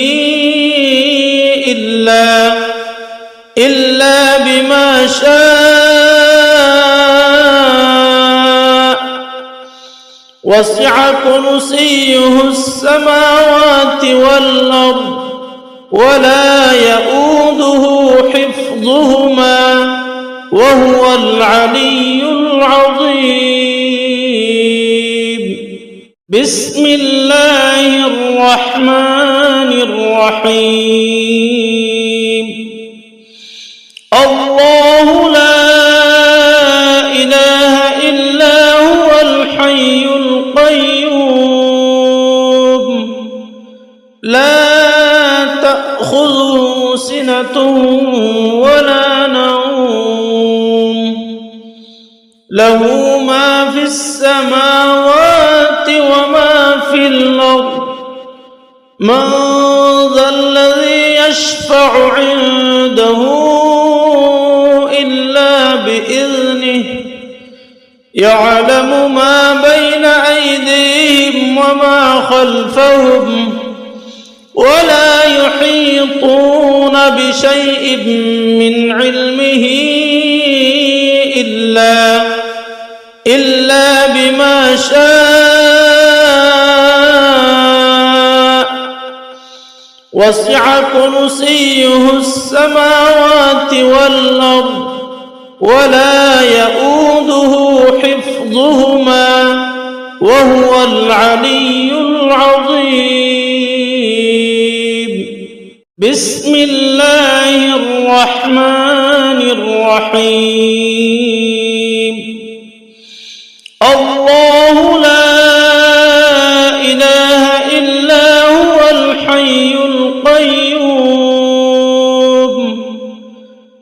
إلا بما شاء وسع كرسيه السماوات والأرض ولا يؤوده حفظهما وهو العلي العظيم. بسم الله الرحمن الرحيم. الله لا إله إلا هو الحي القيوم لا تأخذه سنة ولا نوم له ما في السماوات وما في الأرض من ذا الذي يشفع عنده إلا بإذنه يعلم ما بين أيديهم وما خلفهم ولا يحيطون بشيء من علمه إلا بما شاء وسع كرسيه السماوات والأرض ولا يؤوده حفظهما وهو العلي العظيم. بسم الله الرحمن الرحيم. الله لا إله إلا هو الحي القيوم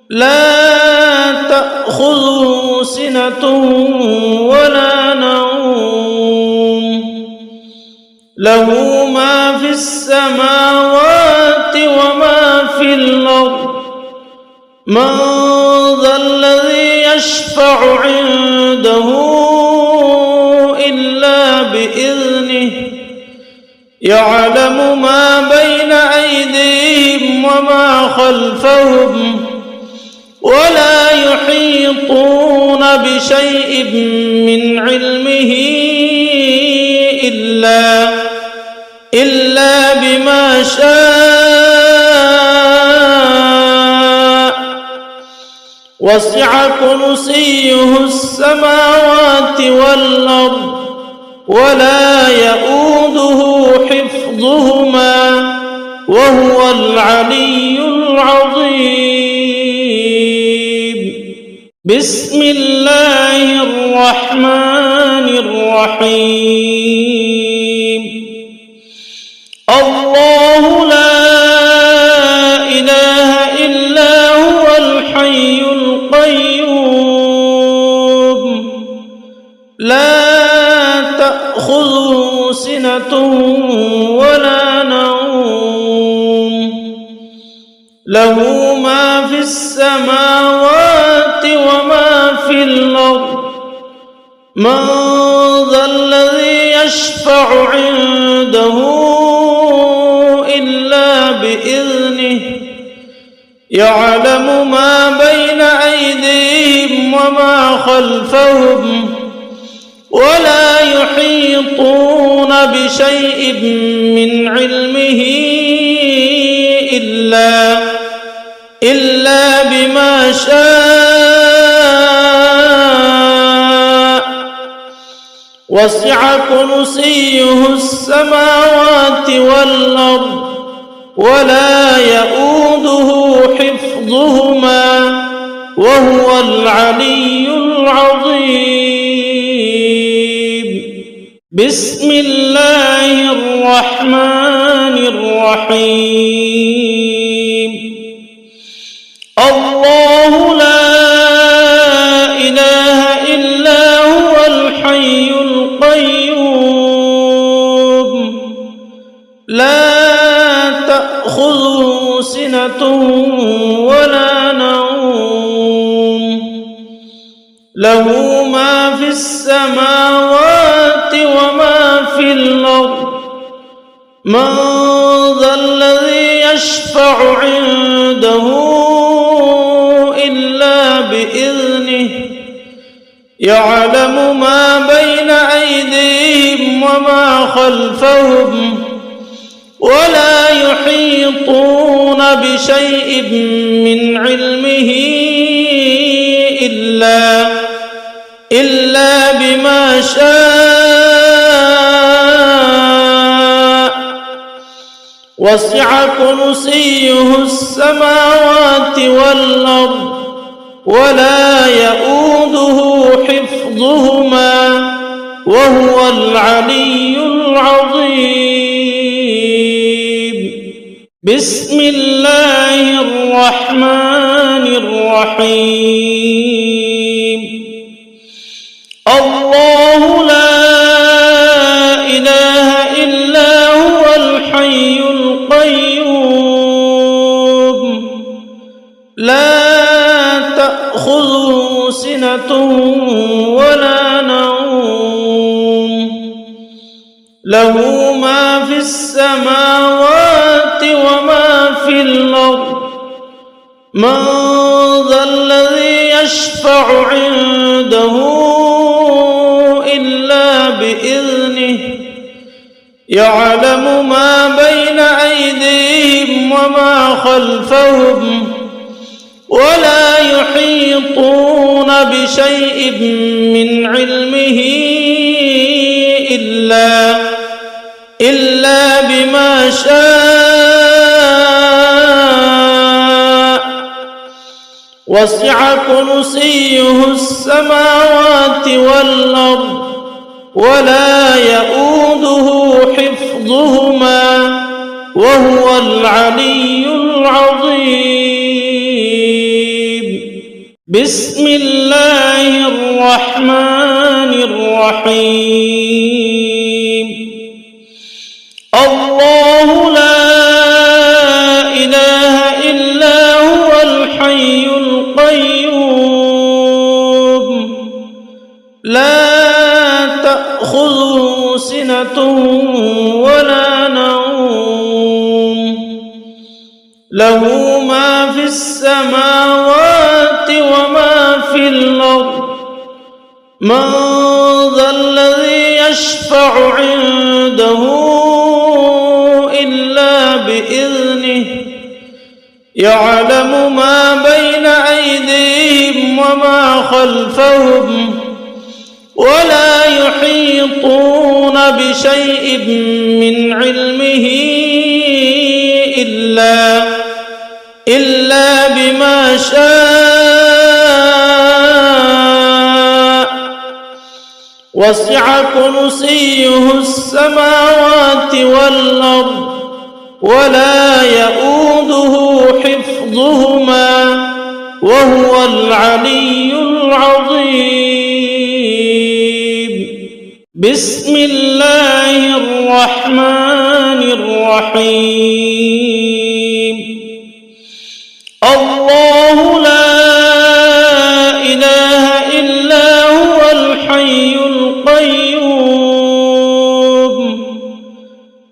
لا تأخذه سنة ولا نوم له ما في السماوات وما في الأرض من ذا الذي يشفع عنده إلا بإذنه يعلم ما بين أيديهم وما خلفهم ولا يحيطون بشيء من علمه إلا بما شاء وسع كرسيه السماوات والأرض ولا يؤوده حفظهما وهو العلي العظيم. بسم الله الرحمن الرحيم. الله لا إله إلا هو الحي القيوم لا تأخذه سنة ولا نوم له ما في السماوات وما في الأرض من ذا الذي يشفع عنده إلا بإذنه يعلم ما بين أيديهم وما خلفهم ولا يحيطون بشيء من علمه إلا بما شاء وسع كرسيه السماوات والأرض ولا يؤوده حفظهما وهو العلي العظيم. بسم الله الرحمن الرحيم. الله لا إله إلا هو الحي القيوم لا تأخذه سنة ولا نوم له ما في السماوات وما في الأرض من ذا الذي يشفع عنده إلا بإذنه يعلم ما بين أيديهم وما خلفهم ولا يحيطون بشيء من علمه إلا بما شاء وسع كرسيه السماوات والأرض ولا يؤوده حفظهما وهو العلي العظيم. بسم الله الرحمن الرحيم. الله لا إله إلا هو الحي القيوم لا تأخذه سنة ولا نوم له ما في السماوات وما في الأرض من ذا الذي يشفع عنده إلا بإذنه يعلم ما بين أيديهم وما خلفهم ولا يحيطون بشيء من علمه إلا بما شاء وسع كرسيه السماوات والأرض ولا يؤوده حفظهما وهو العلي العظيم. بسم الله الرحمن الرحيم. سنة ولا نوم له ما في السماوات وما في الأرض من ذا الذي يشفع عنده إلا بإذنه يعلم ما بين أيديهم وما خلفهم ولا يحيطون بشيء من علمه إلا بما شاء وسع كرسيه السماوات والأرض ولا يؤوده حفظهما وهو العلي العظيم. بسم الله الرحمن الرحيم. الله لا إله إلا هو الحي القيوم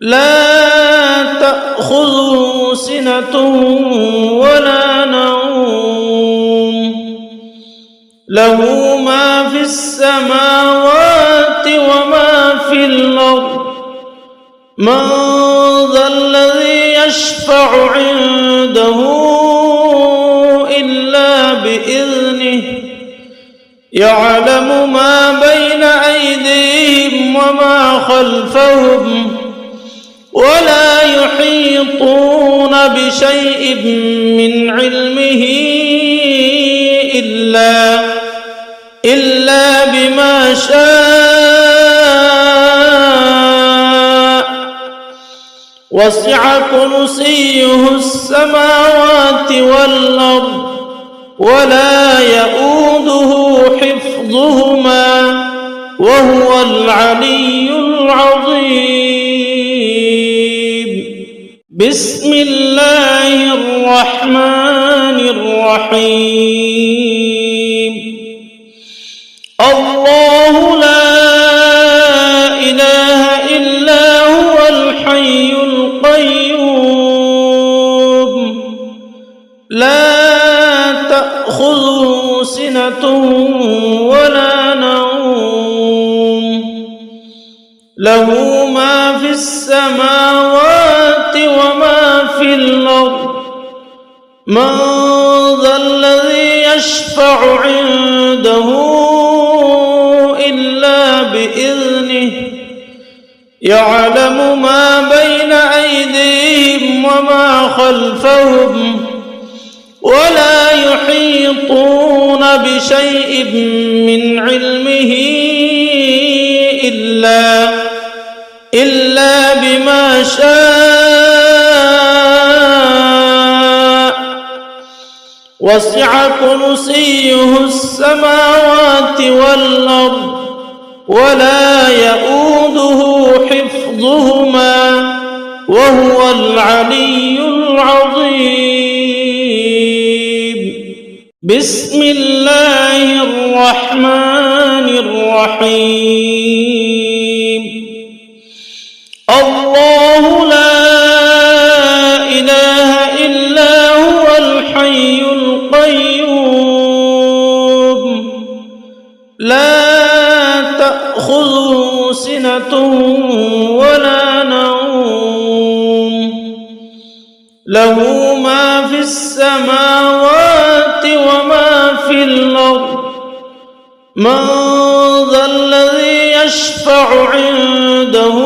لا تأخذه سنة ولا نوم له ما في السماوات وما في الأرض من ذا الذي يشفع عنده إلا بإذنه يعلم ما بين أيديهم وما خلفهم ولا يحيطون بشيء من علمه إلا بما شاء وسع كرسيه السماوات والأرض ولا يؤوده حفظهما وهو العلي العظيم. بسم الله الرحمن الرحيم. الله لا إله إلا هو الحي القيوم لا تأخذه سنة ولا نوم له ما في السماوات وما في الأرض من ذا الذي يشفع عنده إلا بإذنه يعلم ما بين أيديهم وما خلفهم ولا يحيطون بشيء من علمه إلا بما شاء وسع كرسيه السماوات والأرض ولا يؤوده حفظهما وهو العلي العظيم. بسم الله الرحمن الرحيم. الله لا إله إلا هو الحي القيوم لا تأخذه سنة ولا نوم له ما في السماوات وما في الأرض من ذا الذي يشفع عنده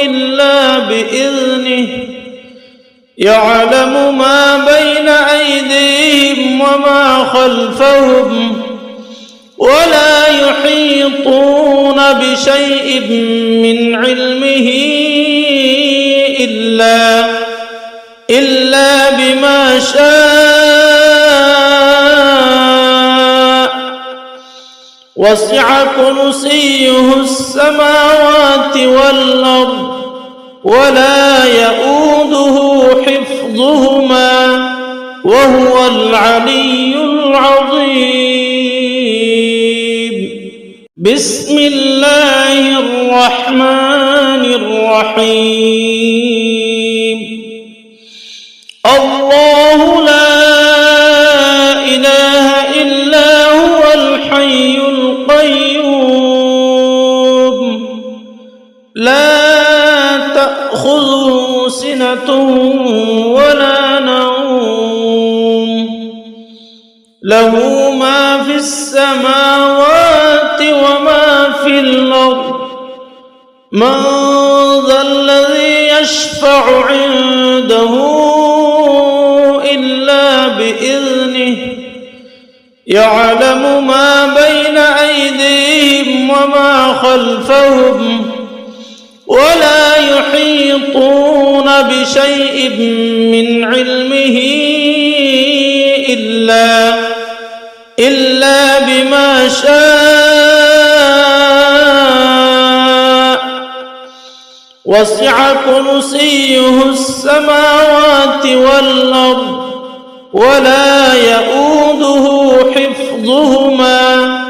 إلا بإذنه يعلم ما بين أيديهم وما خلفهم ولا يحيطون بشيء من علمه إلا بما شاء وسع كرسيه السماوات والأرض ولا يؤوده حفظهما وهو العلي العظيم. بسم الله الرحمن الرحيم الله لا إله إلا هو الحي القيوم لا تأخذه سنة ولا نوم له ما في السماوات وما في الأرض من ذا الذي يشفع عنده إلا بإذنه يعلم ما بين أيديهم وما خلفهم ولا يحيطون بشيء من علمه إلا بما شاء وسع كرسيه السماوات والأرض ولا يؤوده حفظهما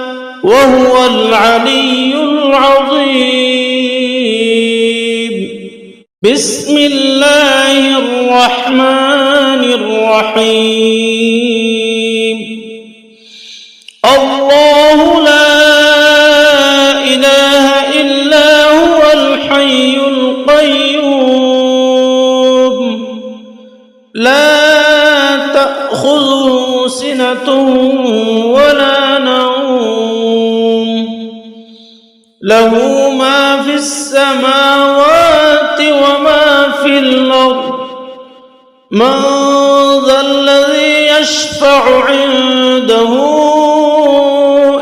وهو العلي العظيم بسم الله الرحمن الرحيم الله لا إله إلا هو الحي القيوم لا تأخذه سنة ولا نوم له ما في السماوات وما في الأرض من ذا الذي يشفع عنده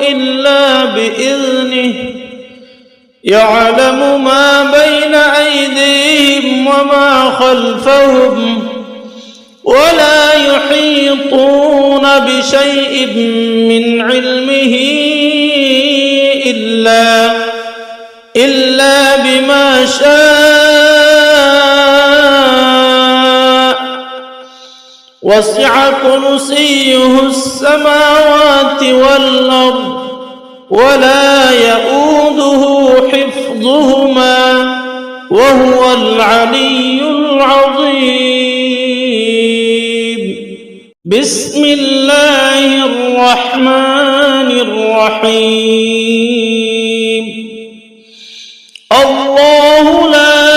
إلا بإذنه يعلم ما بين أيديهم وما خلفهم ولا يحيطون بشيء من علمه إلا بما شاء وسع كرسيه السماوات والأرض ولا يؤوده حفظهما وهو العلي العظيم بسم الله الرحمن الرحيم الله لا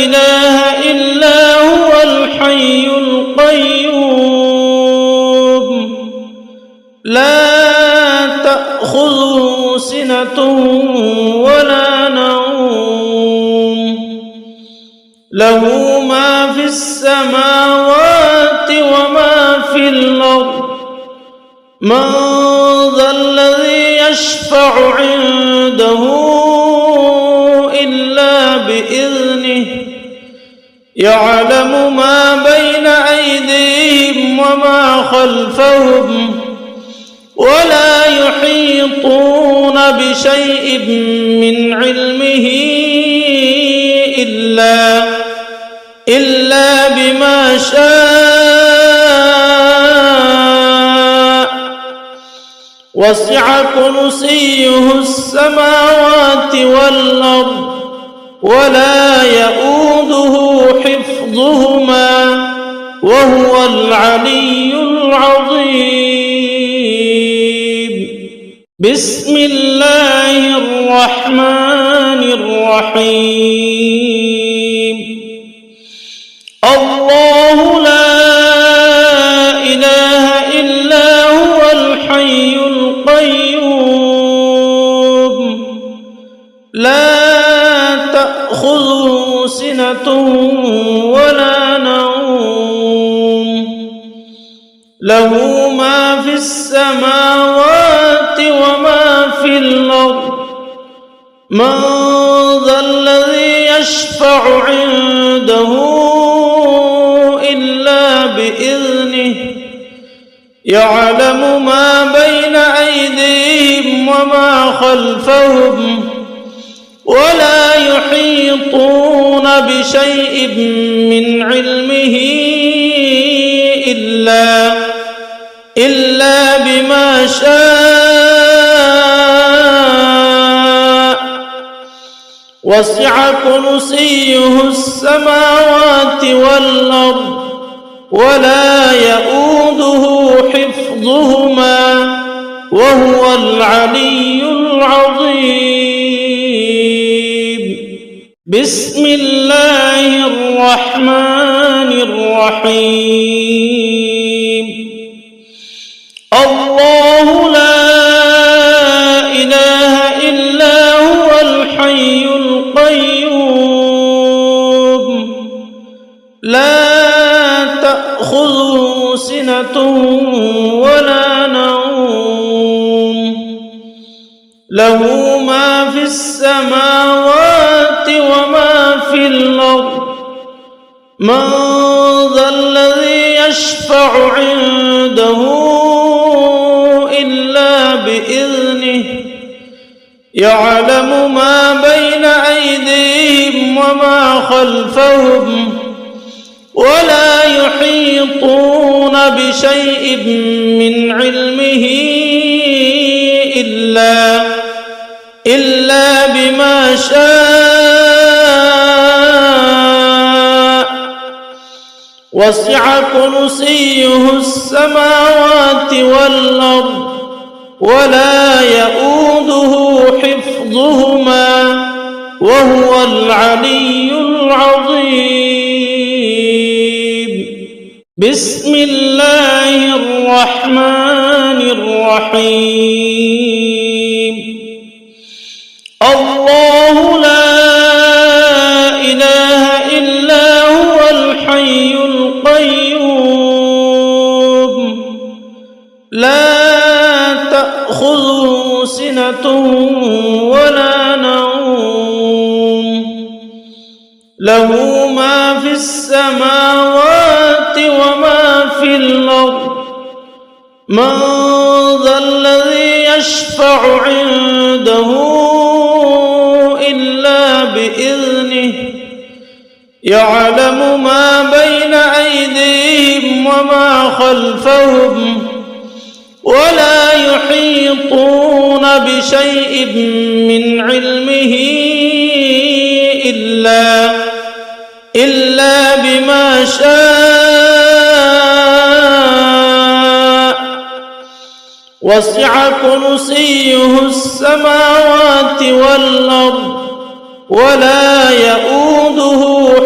إله إلا هو الحي القيوم لا تأخذه سنة ولا نوم له ما في السماوات وما في الأرض من ذا الذي يشفع عنده إلا بإذنه يعلم ما بين أيديهم وما خلفهم ولا يحيطون بشيء من علمه إلا بما شاء وسع كرسيه السماوات والأرض ولا يؤوده حفظهما وهو العلي العظيم بسم الله الرحمن الرحيم الله لا إله إلا هو الحي القيوم لا تأخذه سنة ولا نوم له ما في السماوات وما في الأرض من ذا الذي يشفع عنده إلا بإذنه يعلم ما بين أيديهم وما خلفهم ولا يحيطون بشيء من علمه إلا بما شاء وسع كرسيه السماوات والأرض ولا يؤوده حفظهما وهو العلي العظيم. بسم الله الرحمن الرحيم. الله لا إله إلا هو الحي القيوم لا تأخذه سنة ولا نوم له ما في السماوات وما في الأرض من ذا الذي يشفع عنده إلا بإذنه يعلم ما بين أيديهم وما خلفهم ولا يحيطون بشيء من علمه إلا بما شاء وسع كرسيه السماوات والأرض ولا يؤوده حفظهما وهو العلي العظيم. بسم الله الرحمن الرحيم. الله لا إله إلا هو الحي القيوم لا تأخذه سنة ولا نوم له ما في السماوات وما في الأرض من ذا الذي يشفع عنده إلا بإذنه يعلم ما بين أيديهم وما خلفهم ولا يحيطون بشيء من علمه إلا بما شاء وسع كرسيه السماوات والأرض ولا يؤوده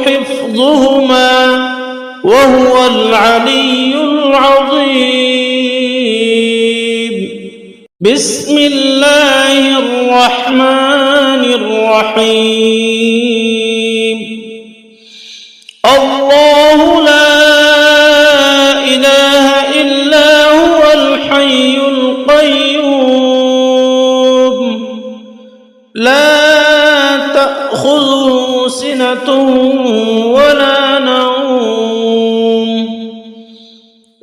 حفظهما وهو العلي العظيم. بسم الله الرحمن الرحيم. الله لا إله إلا هو الحي القيوم لا تأخذه سنة ولا نوم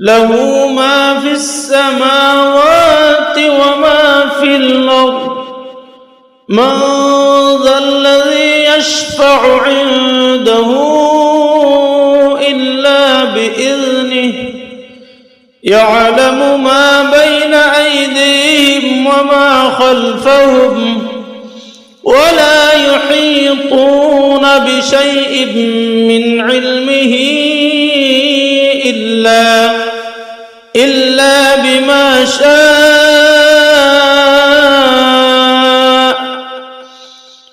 له ما في السماوات وما في الأرض من ذا الذي يشفع عنده إلا بإذنه يعلم ما بين أيديهم وما خلفهم ولا يحيطون بشيء من علمه إلا بما شاء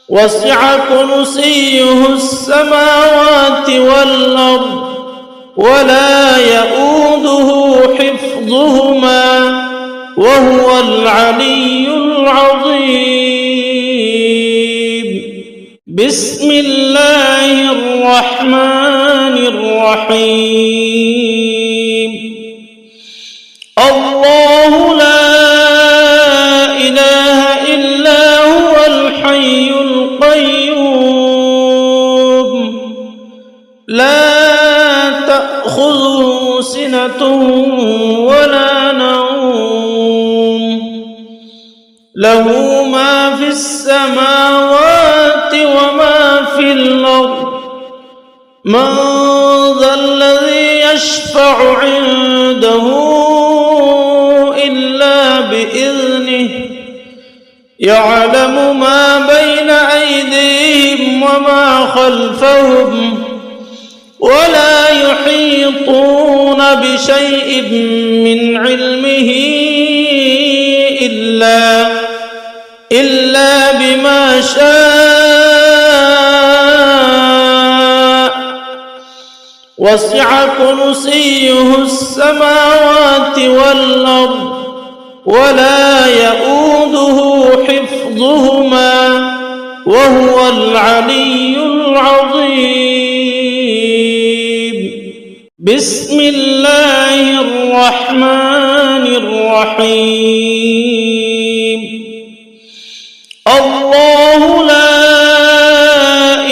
وسع كرسيه السماوات والأرض ولا يؤوده حفظهما وهو العلي العظيم. بسم الله الرحمن الرحيم. الله لا إله إلا هو الحي القيوم لا تأخذه سنة ولا نوم له ما في السماوات وما في الأرض من ذا الذي يشفع عنده إلا بإذنه يعلم ما بين أيديهم وما خلفهم ولا يحيطون بشيء من علمه إلا بما شاء وسع كرسيه السماوات والأرض ولا يؤوده حفظهما وهو العلي العظيم. بسم الله الرحمن الرحيم. الله لا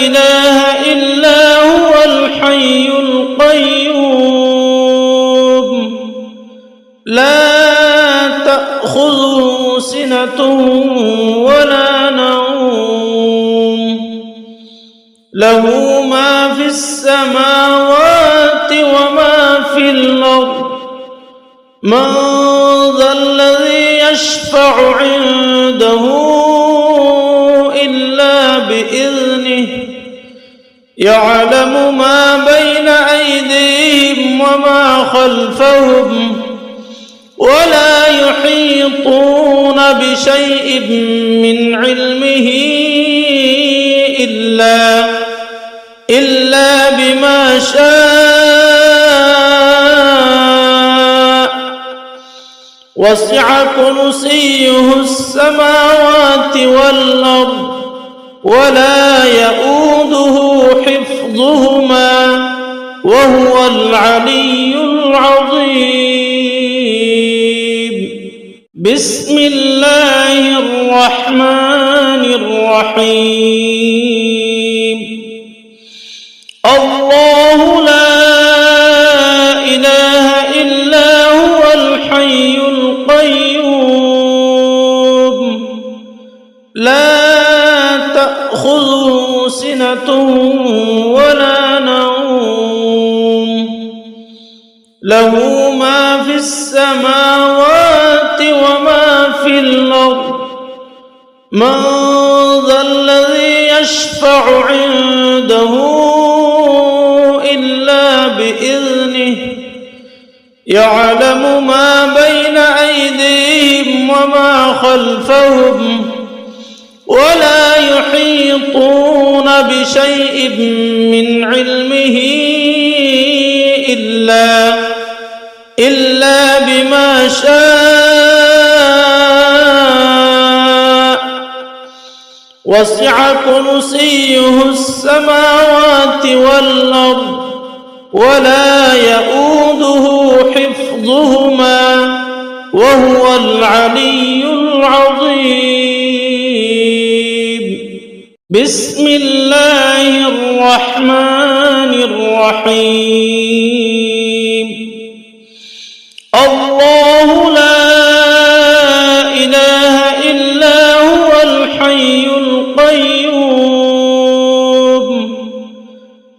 إله إلا هو الحي القيوم لا تأخذه سنة ولا نوم له ما في السماوات وما في الأرض من ذا الذي يشفع عنده إلا بإذنه يعلم ما بين أيديهم وما خلفهم ولا يحيطون بشيء من علمه إلا بما شاء وسع كرسيه السماوات والأرض ولا يؤوده حفظهما وهو العلي العظيم. بسم الله الرحمن الرحيم. الله لا إله إلا هو الحي القيوم لا تأخذه سنة ولا نوم له ما في السماوات وما في الأرض من ذا الذي يشفع عنده إلا بإذنه يعلم ما بين أيديهم وما خلفهم ولا يحيطون بشيء من علمه إلا بما شاء وسع كرسيه السماوات والأرض ولا يؤوده حفظهما وهو العلي العظيم. بسم الله الرحمن الرحيم. الله لا إله إلا هو الحي القيوم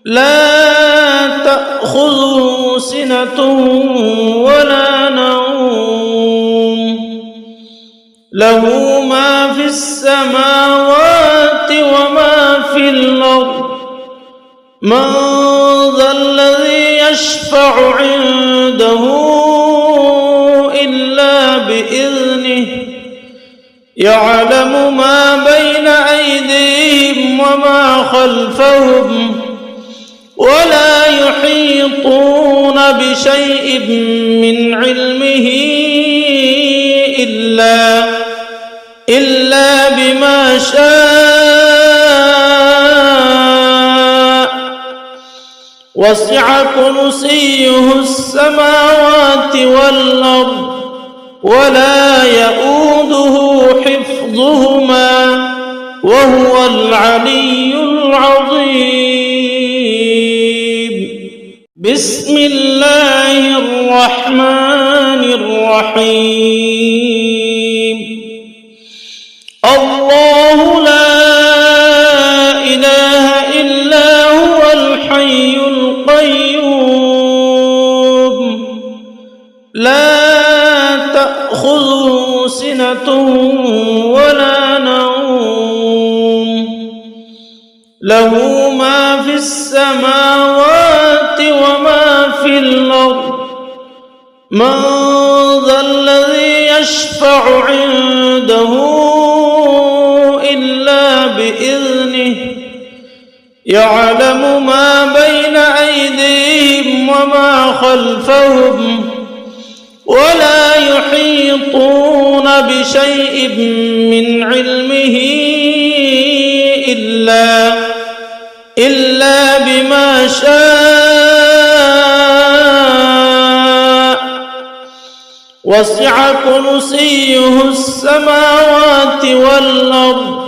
لا تأخذه سنة ولا نوم له ما في السماوات وما في الأرض من ذا الذي يشفع عنده إلا بإذنه يعلم ما بين أيديهم وما خلفهم ولا يحيطون بشيء من علمه إلا بما شاء وسع كرسيه السماوات والأرض ولا يؤوده حفظهما وهو العلي العظيم. بسم الله الرحمن الرحيم. الله لا إله إلا هو الحي القيوم لا تأخذه سنة ولا نوم له ما في السماوات وما في الأرض من ذا الذي يشفع عنده إلا بإذنه يعلم ما بين أيديهم وما خلفهم ولا يحيطون بشيء من علمه إلا بما شاء وسع كرسيه السماوات والأرض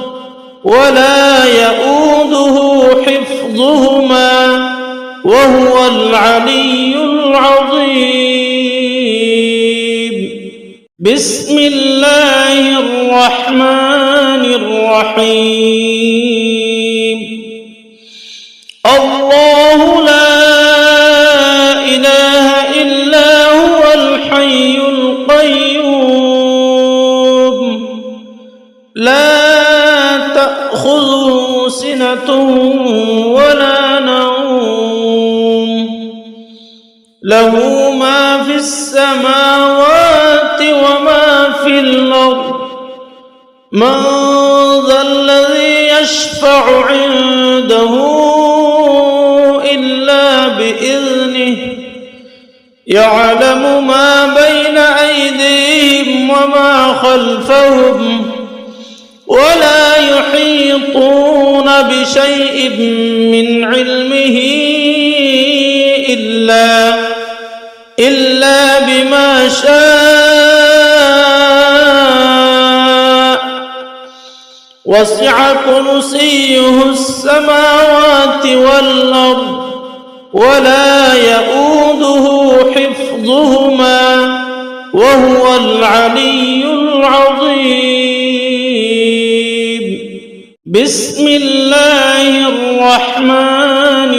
ولا يؤوده حفظهما وهو العلي العظيم. بسم الله الرحمن الرحيم. الله لا إله إلا هو الحي القيوم لا تأخذه سنة ولا نوم له ما في السماوات وما في الأرض من ذا الذي يشفع عنده إلا بإذنه يعلم ما بين أيديهم وما خلفهم ولا يحيطون بشيء من علمه إلا بما شاء وسع كرسيه السماوات والأرض ولا يؤوده حفظهما وهو العلي العظيم. بسم الله الرحمن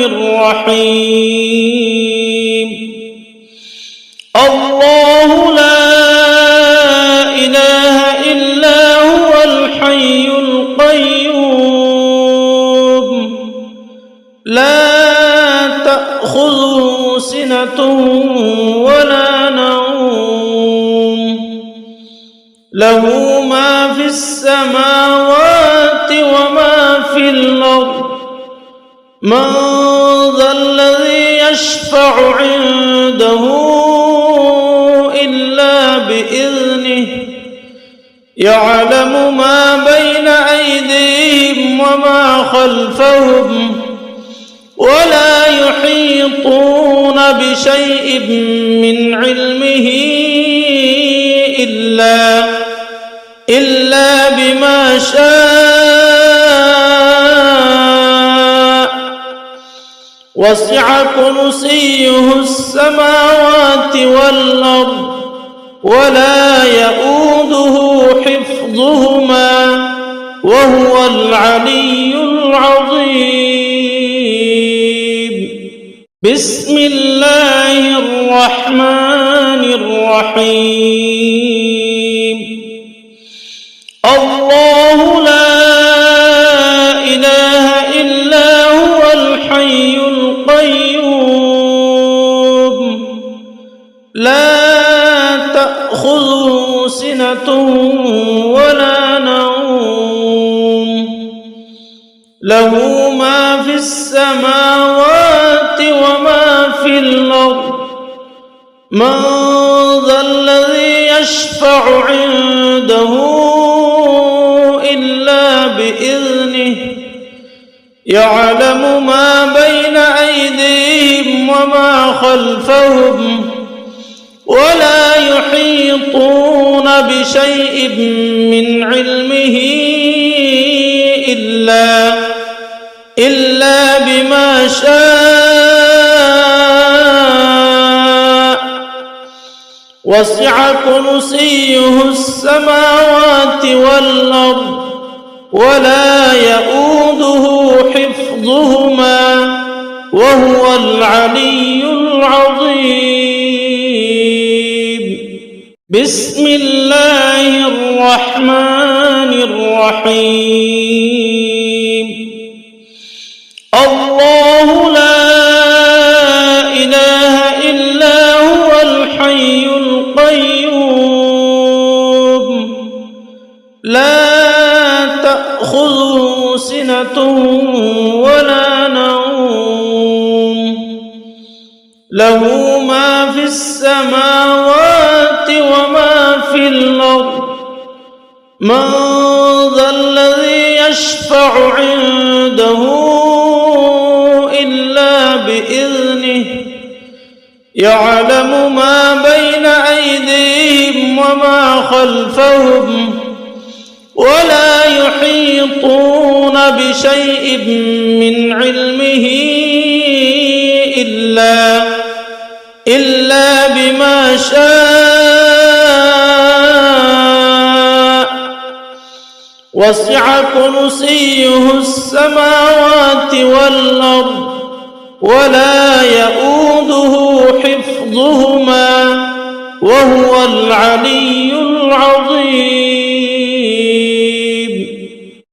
الرحيم. الله لا إله إلا هو الحي القيوم لا تأخذه سنة ولا نوم له ما في السماوات وما في الأرض من ذا الذي يشفع عنده إلا بإذنه يعلم ما بين أيديهم وما خلفهم ولا يحيطون بشيء من علمه إلا بما شاء وسع كرسيه السماوات والأرض ولا يؤوده حفظهما وهو العلي العظيم. بسم الله الرحمن الرحيم. الله لا إله إلا هو الحي القيوم لا تأخذه سنة ولا نوم له ما في السماوات وما في الأرض من ذا الذي يشفع عنده إلا بإذنه يعلم ما بين أيديهم وما خلفهم ولا يحيطون بشيء من علمه إلا بما شاء وسع كرسيه السماوات والأرض ولا يؤوده حفظهما وهو العلي العظيم. بسم الله الرحمن الرحيم. الله لا إله إلا هو الحي القيوم لا تأخذه سنة ولا نوم له ما في السماوات وما في الأرض من ذا الذي يشفع عنده إلا بإذنه يعلم ما بين أيديهم وما خلفهم ولا يحيطون بشيء من علمه إلا بما شاء وسع كرسيه السماوات والأرض ولا يؤوده حفظهما وهو العلي العظيم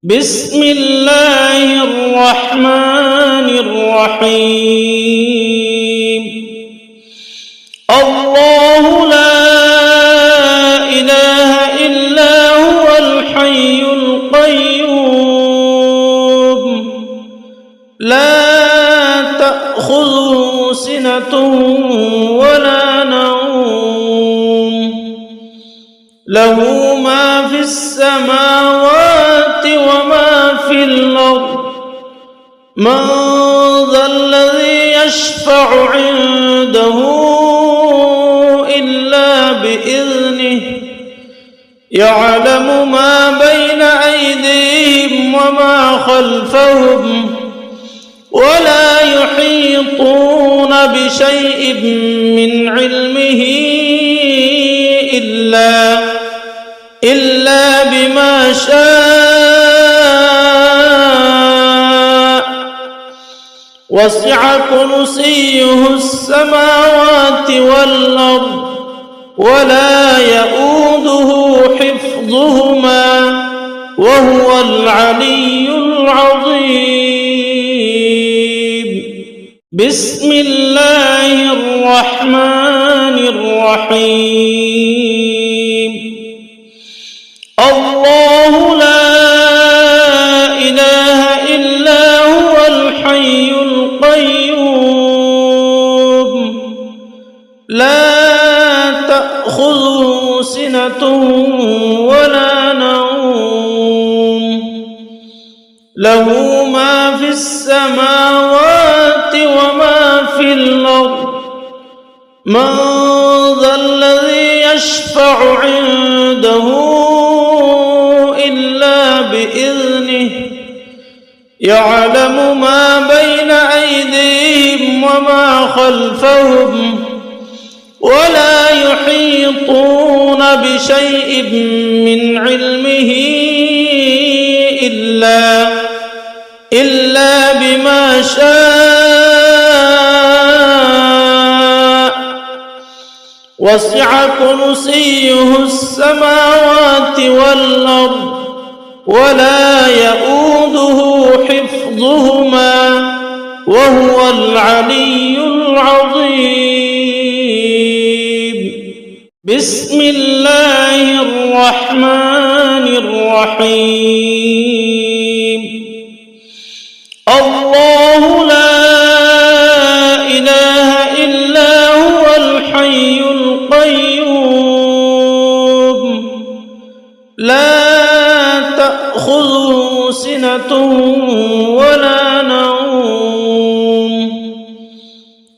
بسم الله الرحمن الرحيم الله لا إله إلا هو الحي القيوم لا تأخذه سنة ولا نوم له ما في السماوات وما في الأرض من ذا الذي يشفع عنده إلا بإذنه يعلم ما بين أيديهم وما خلفهم ولا يحيطون بشيء من علمه إلا بما شاء وسع كرسيه السماوات والأرض ولا يؤوده حفظهما وهو العلي العظيم بسم الله الرحمن الرحيم الله لا إله إلا هو الحي القيوم لا تأخذه سنة ولا نوم له ما في السماوات وما في الأرض من ذا الذي يشفع عنده إلا بإذنه يعلم ما بين أيديهم وما خلفهم ولا يحيطون بشيء من علمه إلا بما شاء وسع كرسيه السماوات والأرض ولا يؤوده حفظهما وهو العلي العظيم بسم الله الرحمن الرحيم الله لا إله إلا هو الحي القيوم لا تأخذه سنة ولا نوم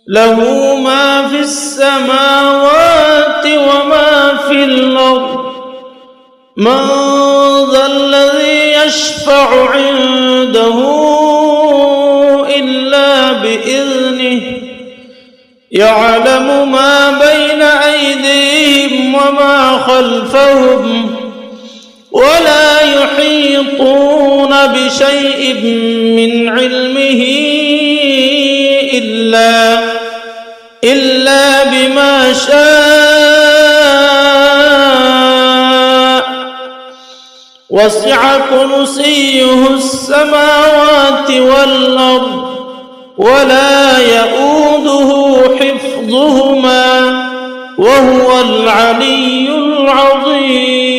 له ما في السماوات وما في الأرض من ذا الذي يشفع عنده إلا بإذنه يعلم ما بين أيديهم وما خلفهم ولا يحيطون بشيء من علمه إلا بما شاء وسع كرسيه السماوات والأرض ولا يؤوده حفظهما وهو العلي العظيم.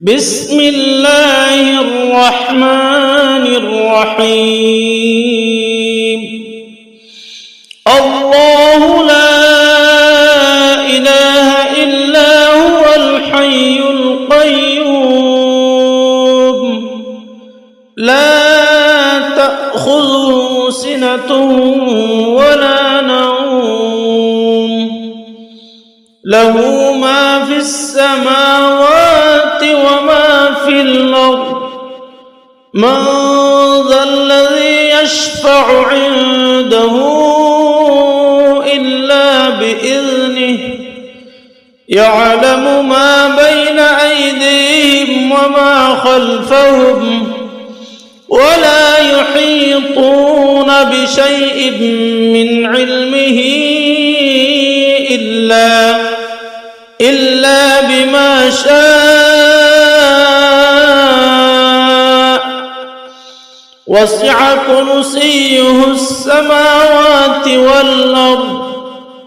بسم الله الرحمن الرحيم. الله لا إله إلا هو الحي القيوم لا تأخذه سنة ولا نوم له ما في السماوات وما في الأرض من ذا الذي يشفع عنده إلا بإذنه يعلم ما بين أيديهم وما خلفهم ولا يحيطون بشيء من علمه إلا بما شاء وسع كرسيه السماوات والأرض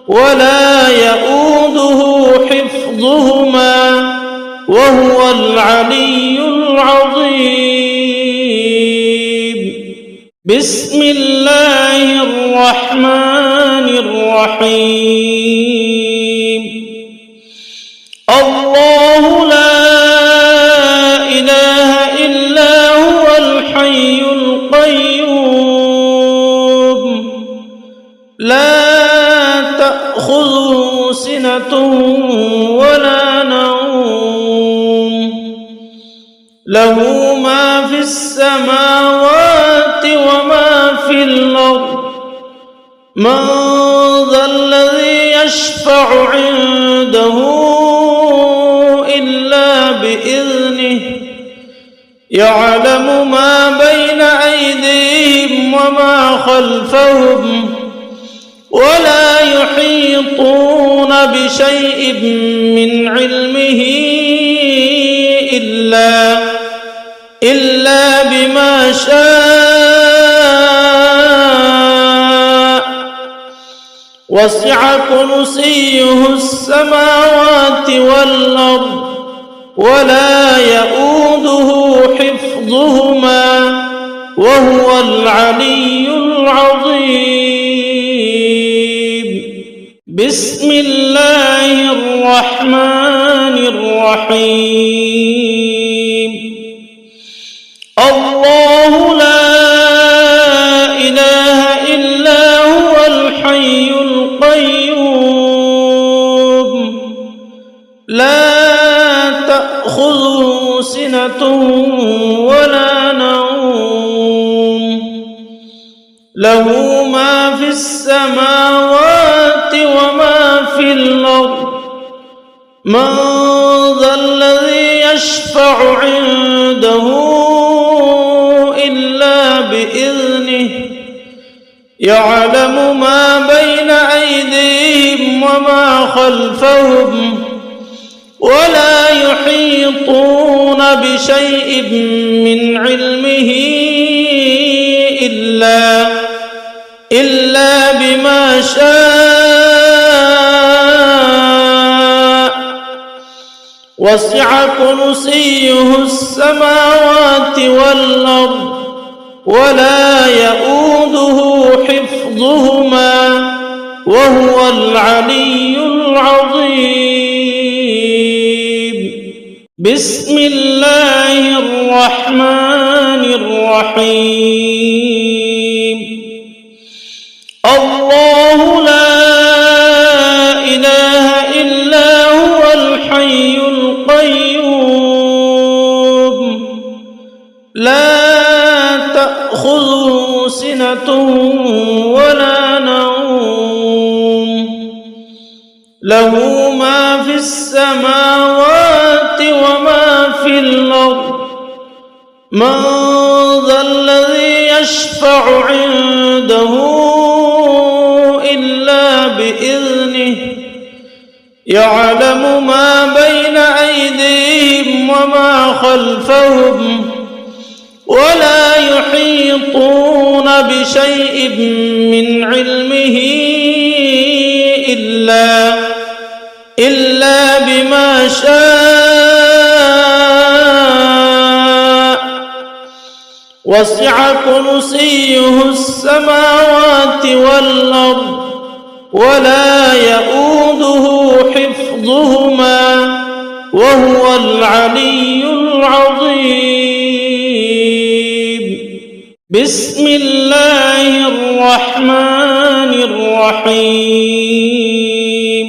ولا يؤوده حفظهما وهو العلي العظيم. بسم الله الرحمن الرحيم. الله لا إله إلا هو الحي القيوم لا تأخذه سنة ولا نوم له ما في السماوات وما في الأرض من ذا الذي يشفع عنده إلا بإذنه يعلم ما بين أيديهم وما خلفهم ولا يحيطون بشيء من علمه إلا بما شاء وسع كرسيه السماوات والأرض ولا يؤوده حفظهما وهو العلي العظيم. بسم الله الرحمن الرحيم. الله لا إله إلا هو الحي القيوم لا تأخذه سنة ولا نوم له ما في السماوات وما في الأرض من ذا الذي يشفع عنده إلا بإذنه يعلم ما بين أيديهم وما خلفهم ولا يحيطون بشيء من علمه إلا بما شاء وسع كرسيه السماوات والأرض ولا يؤوده حفظهما وهو العلي العظيم. بسم الله الرحمن الرحيم. الله لا إله إلا هو الحي القيوم لا تأخذه سنة ولا نوم له ما في السماوات وما في الأرض من ذا الذي يشفع عنده إلا بإذنه يعلم ما بين أيديهم وما خلفهم ولا يحيطون بشيء من علمه إلا بما شاء وسع كرسيه السماوات والأرض ولا يؤوده حفظهما وهو العلي العظيم. بسم الله الرحمن الرحيم.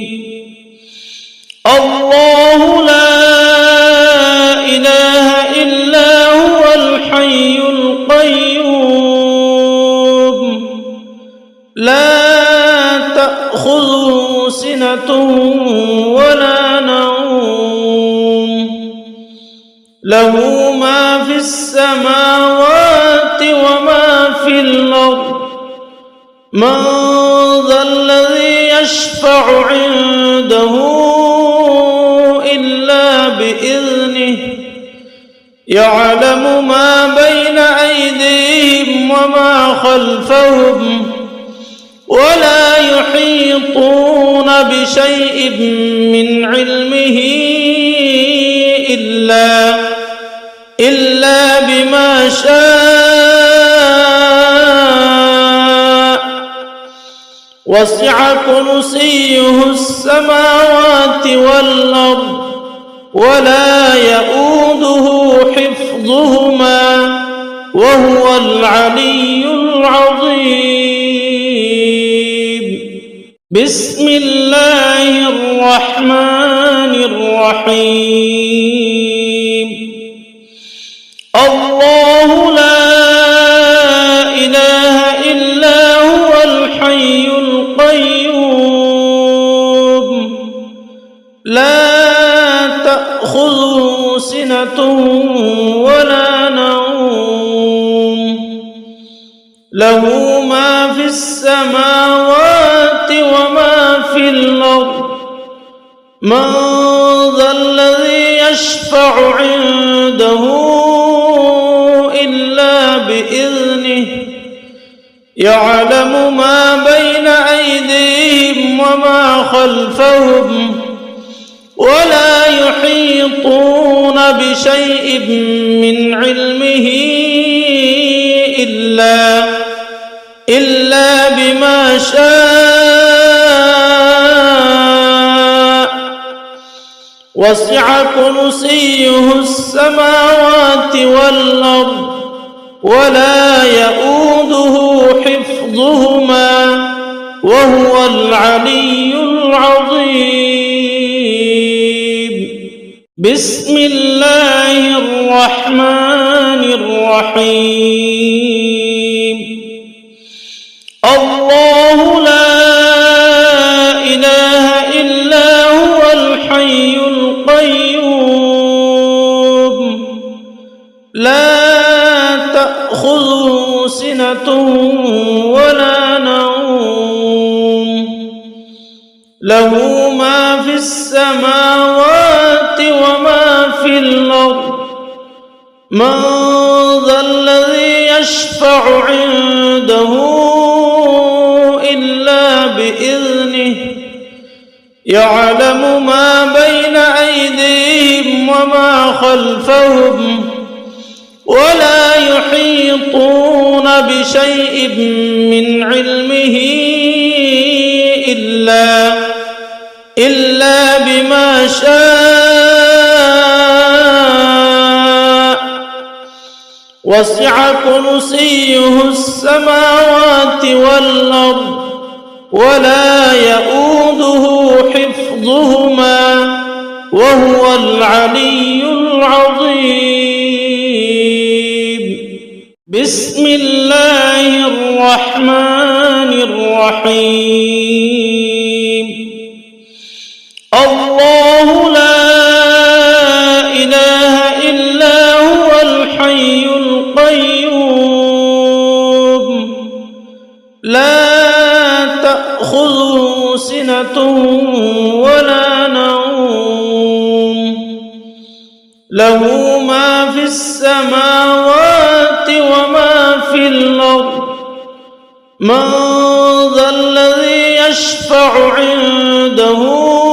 الله لا إله إلا هو الحي القيوم لا تأخذه سنة ولا نوم له ما في السماوات وما في الأرض من ذا الذي يشفع عنده إلا بإذنه يعلم ما بين أيديهم وما خلفهم ولا يحيطون بشيء من علمه إلا بما شاء وسع كرسيه السماوات والأرض ولا يؤوده حفظهما وهو العلي العظيم. بسم الله الرحمن الرحيم. الله لا إله إلا هو الحي القيوم لا تأخذه سنة ولا نوم له ما في السماوات وما في الأرض من ذا الذي يشفع عنده إلا بإذنه يعلم ما بين أيديهم وما خلفهم ولا يحيطون بشيء من علمه إلا بما شاء وسع كرسيه السماوات والأرض ولا يؤوده حفظهما وهو العلي العظيم. بسم الله الرحمن الرحيم. الله لا إله إلا هو الحي القيوم لا تأخذه سنة ولا نوم له ما في السماوات وما في الأرض من ذا الذي يشفع عنده إلا بإذنه يعلم ما بين أيديهم وما خلفهم ولا يحيطون بشيء من علمه إلا بما شاء وسع كرسيه السماوات والأرض ولا يؤوده حفظهما وهو العلي العظيم. بسم الله الرحمن الرحيم. الله لا إله إلا هو الحي القيوم لا تأخذه سنة ولا نوم له ما في السماوات وما في الأرض من ذا الذي يشفع عنده